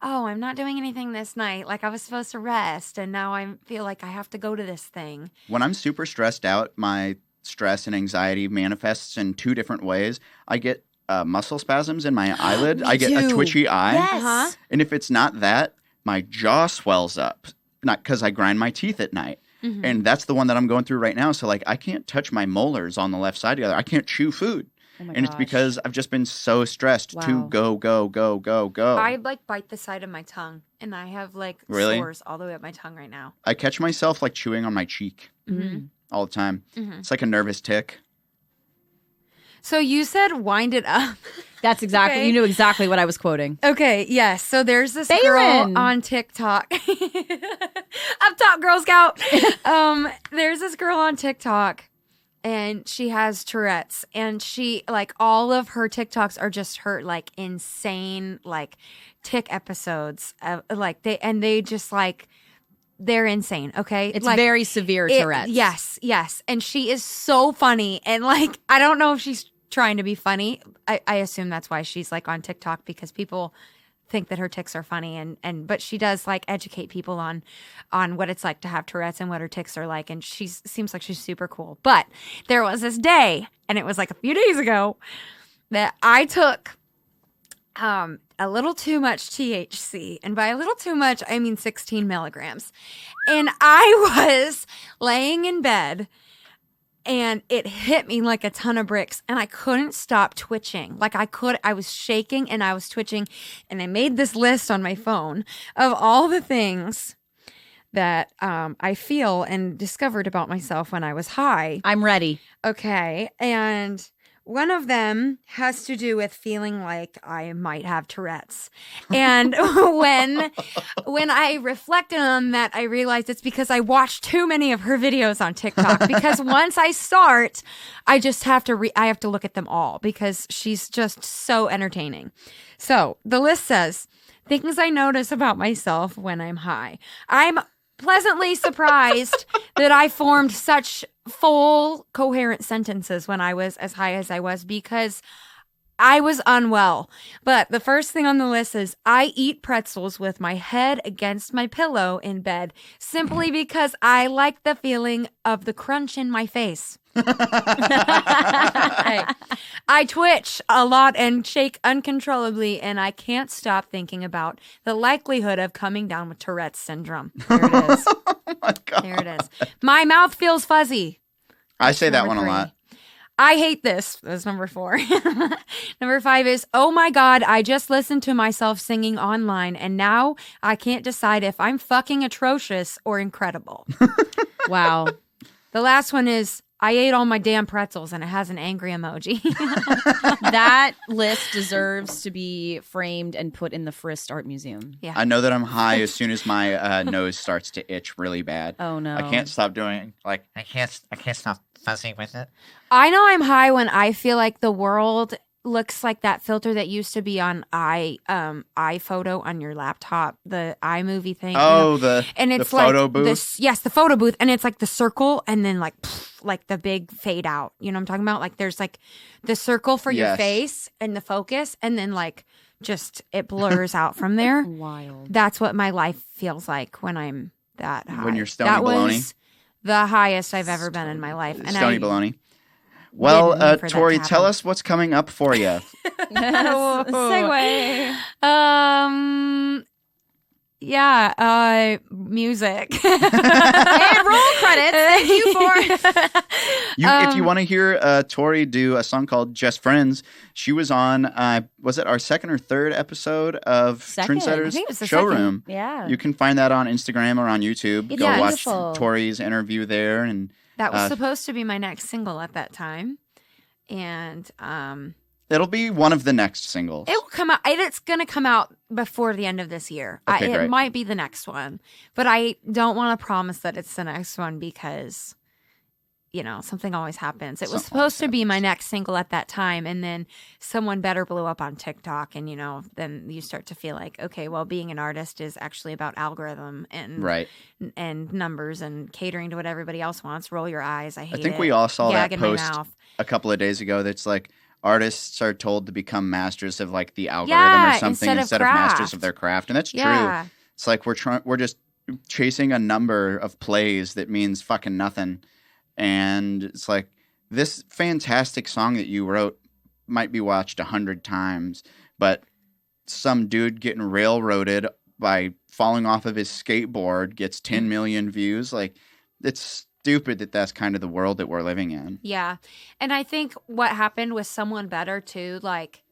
oh, I'm not doing anything this night. Like I was supposed to rest, and now I feel like I have to go to this thing.
When I'm super stressed out, my stress and anxiety manifests in two different ways. I get muscle spasms in my eyelid. I get a
too.
twitchy eye.
Yes.
Uh-huh.
And if it's not that, my jaw swells up. Not because I grind my teeth at night.
Mhm.
And that's the one that I'm going through right now. So, like, I can't touch my molars on the left side together. I can't chew food.
Oh my
And it's
gosh.
because I've just been so stressed to
Wow.
go.
I like bite the side of my tongue, and I have like
Really?
sores all the way up my tongue right now.
I catch myself like chewing on my cheek
Mhm.
all the time.
Mhm.
It's like a nervous tick.
So you said wind it up.
That's exactly.
Okay.
You knew exactly what I was quoting.
Okay, yes. So there's this
Eryn.
girl on TikTok. Up top, Girl Scout. There's this girl on TikTok, and she has Tourette's, and she like all of her TikToks are just her like insane like tick episodes. Like they just like they're insane. Okay,
It's
like,
very severe Tourette's.
Yes. And she is so funny. And like, I don't know if she's trying to be funny. I assume that's why she's like on TikTok, because people think that her tics are funny. But she does like educate people on what it's like to have Tourette's and what her tics are like. And she seems like she's super cool. But there was this day, and it was like a few days ago, that I took a little too much THC. And by a little too much, I mean 16 milligrams. And I was laying in bed, and it hit me like a ton of bricks, and I couldn't stop twitching. I was shaking and I was twitching. And I made this list on my phone of all the things that I feel and discovered about myself when I was high.
I'm ready.
Okay. And one of them has to do with feeling like I might have Tourette's. And when I reflected on that, I realized it's because I watched too many of her videos on TikTok. Because once I start, I just have to I have to look at them all, because she's just so entertaining. So the list says, things I notice about myself when I'm high. I'm pleasantly surprised that I formed such full, coherent sentences when I was as high as I was, because I was unwell. But the first thing on the list is I eat pretzels with my head against my pillow in bed, simply because I like the feeling of the crunch in my face. I twitch a lot and shake uncontrollably, and I can't stop thinking about the likelihood of coming down with Tourette's syndrome. There it is.
Oh my God.
There it is. My mouth feels fuzzy.
I say that
Number
one a
3.
lot.
I hate this. That's number 4. Number 5 is, oh my God, I just listened to myself singing online, and now I can't decide if I'm fucking atrocious or incredible.
Wow.
The last one is, I ate all my damn pretzels, and it has an angry emoji.
That list deserves to be framed and put in the Frist Art Museum.
Yeah.
I know that I'm high as soon as my nose starts to itch really bad.
Oh no.
I can't stop doing like
I can't stop fussing with it.
I know I'm high when I feel like the world looks like that filter that used to be on iPhoto on your laptop, the iMovie thing.
Oh, the
and it's
photo
like
booth.
the photo booth, and it's like the circle, and then like the big fade out. You know what I'm talking about? Like there's like the circle for your
Yes.
face and the focus, and then like just it blurs out from there.
Wild.
That's what my life feels like when I'm that high.
When you're stony
that
baloney?
was the highest I've ever been in my life. And
Stony baloney. Well,
didn't mean for that
Tory,
to
tell
happen.
us what's coming up for you.
Segue.
Music.
And roll credits. Thank you for.
If you want to hear Tory do a song called Just Friends, she was on, was it our second or third episode of
Second.
Trendsetters
I think it was the
Showroom?
Yeah.
You can find that on Instagram or on YouTube.
It's
Go watch
wonderful.
Tory's interview there. And
That was supposed to be my next single at that time. And
it'll be one of the next singles.
it will come out. It's going to come out before the end of this year.
Okay,
It
great.
might be the next one. But I don't want to promise that it's the next one because, you know, something always happens. It was
Something
supposed to
always
be my next single at that time. And then someone better blew up on TikTok. And, you know, then you start to feel like, okay, well, being an artist is actually about algorithm and
Right.
and numbers and catering to what everybody else wants. Roll your eyes. I hate it.
I think we all saw
Gag
that
in my
post
mouth.
a couple of days ago that's like, artists are told to become masters of like the algorithm or something instead of masters of their craft. And that's true. It's like we're just chasing a number of plays that means fucking nothing. And it's like this fantastic song that you wrote might be watched 100 times, but some dude getting railroaded by falling off of his skateboard gets 10 million views. Like, it's stupid that that's kind of the world that we're living in.
Yeah. And I think what happened with Someone Better too, like,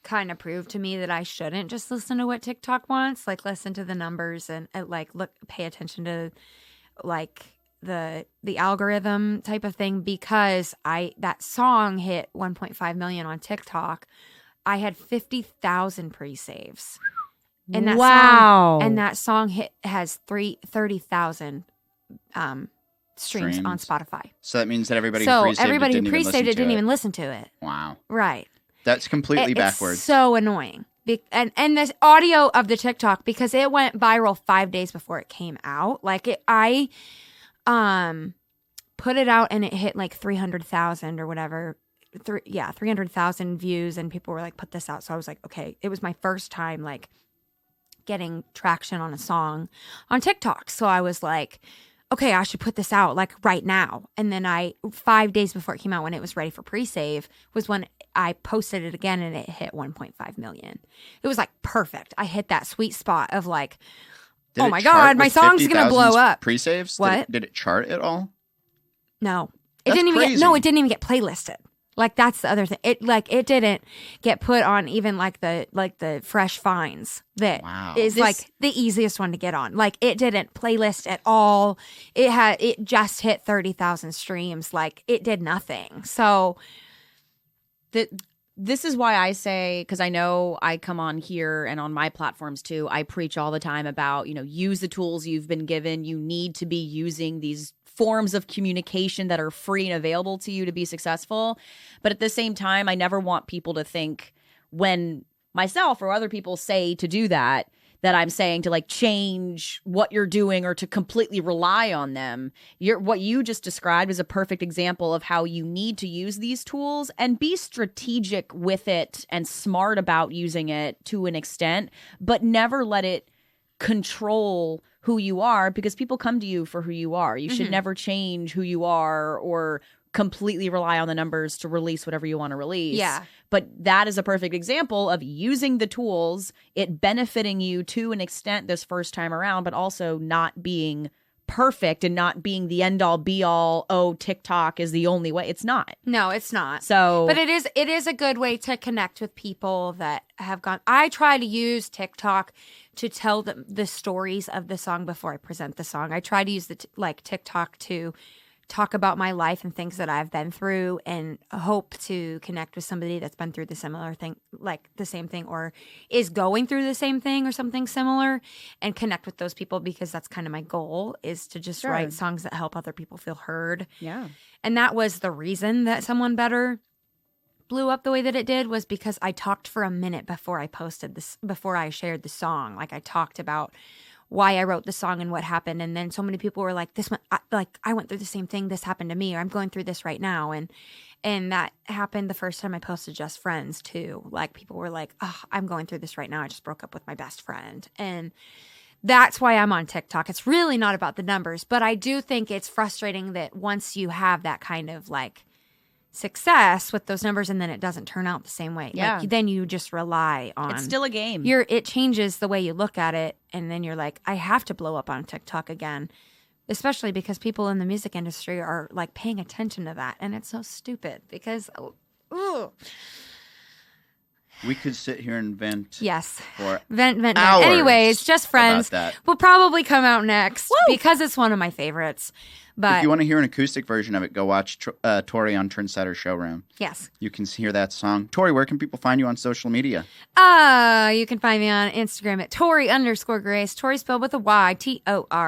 kind of proved to me that I shouldn't just listen to what TikTok wants, like listen to the numbers and like pay attention to like the algorithm type of thing, because that song hit 1.5 million on TikTok. I had 50,000 pre-saves. And that song has 30,000 streams on Spotify.
So that means that everybody who pre-saved it
didn't even listen to it.
Wow.
Right.
That's completely backwards.
It's so annoying. And this audio of the TikTok, because it went viral 5 days before it came out. Like I put it out and it hit like 300,000 or whatever. 300,000 views, and people were like, put this out. So I was like, okay, it was my first time like getting traction on a song on TikTok. So I was like, okay, I should put this out like right now. And then 5 days before it came out, when it was ready for pre-save, was when I posted it again and it hit 1.5 million. It was like perfect. I hit that sweet spot of like, oh my God, my song's going to blow up.
Pre-saves?
What?
Did it chart at all?
No.
It didn't
even get playlisted. Like, that's the other thing. It didn't get put on even like the fresh finds that is like the easiest one to get on. Like, it didn't playlist at all. It just hit 30,000 streams. Like, it did nothing. So
this is why I say, because I know I come on here and on my platforms too, I preach all the time about, use the tools you've been given. You need to be using these forms of communication that are free and available to you to be successful. But at the same time, I never want people to think, when myself or other people say to do that I'm saying to like change what you're doing or to completely rely on them. What you just described is a perfect example of how you need to use these tools and be strategic with it and smart about using it to an extent, but never let it control who you are, because people come to you for who you are. You should never change who you are or completely rely on the numbers to release whatever you want to release.
Yeah.
But that is a perfect example of using the tools, it benefiting you to an extent this first time around, but also not being perfect and not being the end all be all. Oh, TikTok is the only way. It's not.
No, it's not.
So,
but it is a good way to connect with people that have gone. I try to use TikTok to tell the stories of the song before I present the song. I try to use TikTok to talk about my life and things that I've been through, and hope to connect with somebody that's been through the similar thing, like the same thing, or is going through the same thing or something similar, and connect with those people, because that's kind of my goal, is to just write songs that help other people feel heard.
Yeah.
And that was the reason that Someone Better blew up the way that it did, was because I talked for a minute before I posted this, before I shared the song. Like, I talked about why I wrote the song and what happened. And then so many people were like, I went through the same thing. This happened to me, or I'm going through this right now. And that happened the first time I posted Just Friends too. Like, people were like, oh, I'm going through this right now. I just broke up with my best friend. And that's why I'm on TikTok. It's really not about the numbers, but I do think it's frustrating that once you have that kind of like success with those numbers and then it doesn't turn out the same way.
Yeah.
Like, then you just rely on.
It's still a game.
It changes the way you look at it, and then you're like, I have to blow up on TikTok again, especially because people in the music industry are like paying attention to that, and it's so stupid because
we could sit here and vent.
Yes.
For
vent.
hours
Anyways, Just Friends will probably come out next because it's one of my favorites. But
if you want to hear an acoustic version of it, go watch Tory on Trendsetter Showroom.
Yes.
You can hear that song. Tory, where can people find you on social media?
You can find me on Instagram at Tory_Grace. Tory spelled with a Y, TORY_GRACE.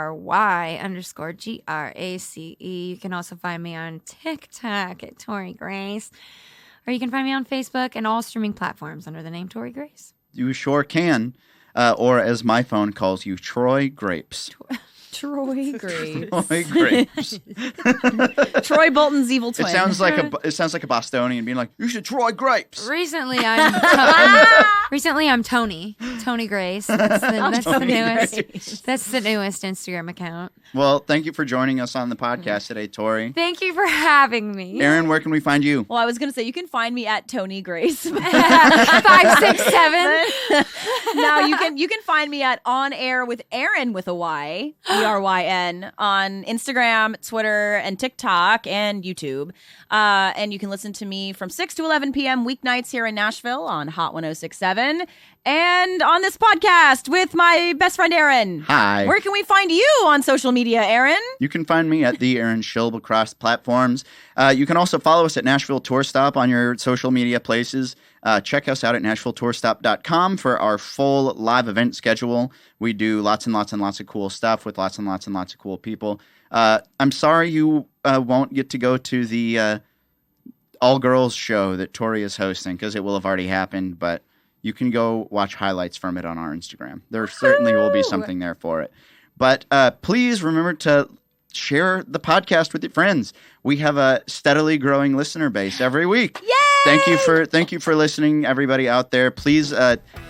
You can also find me on TikTok at Tory Grace. Or you can find me on Facebook and all streaming platforms under the name Tory Grace.
You sure can. Or as my phone calls you, Troy Grapes.
Troy Graves.
Troy Graves.
Troy Bolton's evil twin.
It sounds like a Bostonian being like, you should try grapes.
Recently, I'm Tony Grace. That's the newest. That's the newest Instagram account.
Well, thank you for joining us on the podcast today, Tory.
Thank you for having me.
Eryn, where can we find you?
Well, I was going to say, you can find me at Tony Grace.
567.
Now you can find me at On Air with Eryn with a Y, ERYN, on Instagram, Twitter, and TikTok, and YouTube. And you can listen to me from 6 to 11 p.m. weeknights here in Nashville on Hot 106.7. And on this podcast with my best friend, Eryn.
Hi.
Where can we find you on social media, Eryn?
You can find me at the Eryn Schilb across platforms. You can also follow us at Nashville Tour Stop on your social media places. Check us out at NashvilleTourStop.com for our full live event schedule. We do lots and lots and lots of cool stuff with lots and lots and lots of cool people. I'm sorry you won't get to go to the all-girls show that Tory is hosting because it will have already happened, but you can go watch highlights from it on our Instagram. There certainly will be something there for it. But please remember to share the podcast with your friends. We have a steadily growing listener base every week.
Yay!
Thank you for listening, everybody out there. Please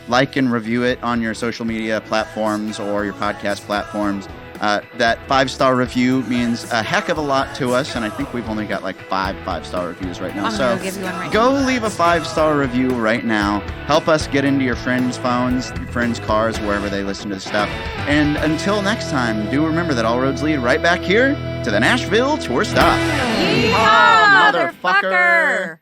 like and review it on your social media platforms or your podcast platforms. That 5-star review means a heck of a lot to us, and I think we've only got like 5-star reviews right now.
I'm
so
gonna give you one right
go
now.
leave a 5-star review right now. Help us get into your friends' phones, your friends' cars, wherever they listen to the stuff. And until next time, do remember that all roads lead right back here to the Nashville Tour Stop.
Yeehaw, motherfucker!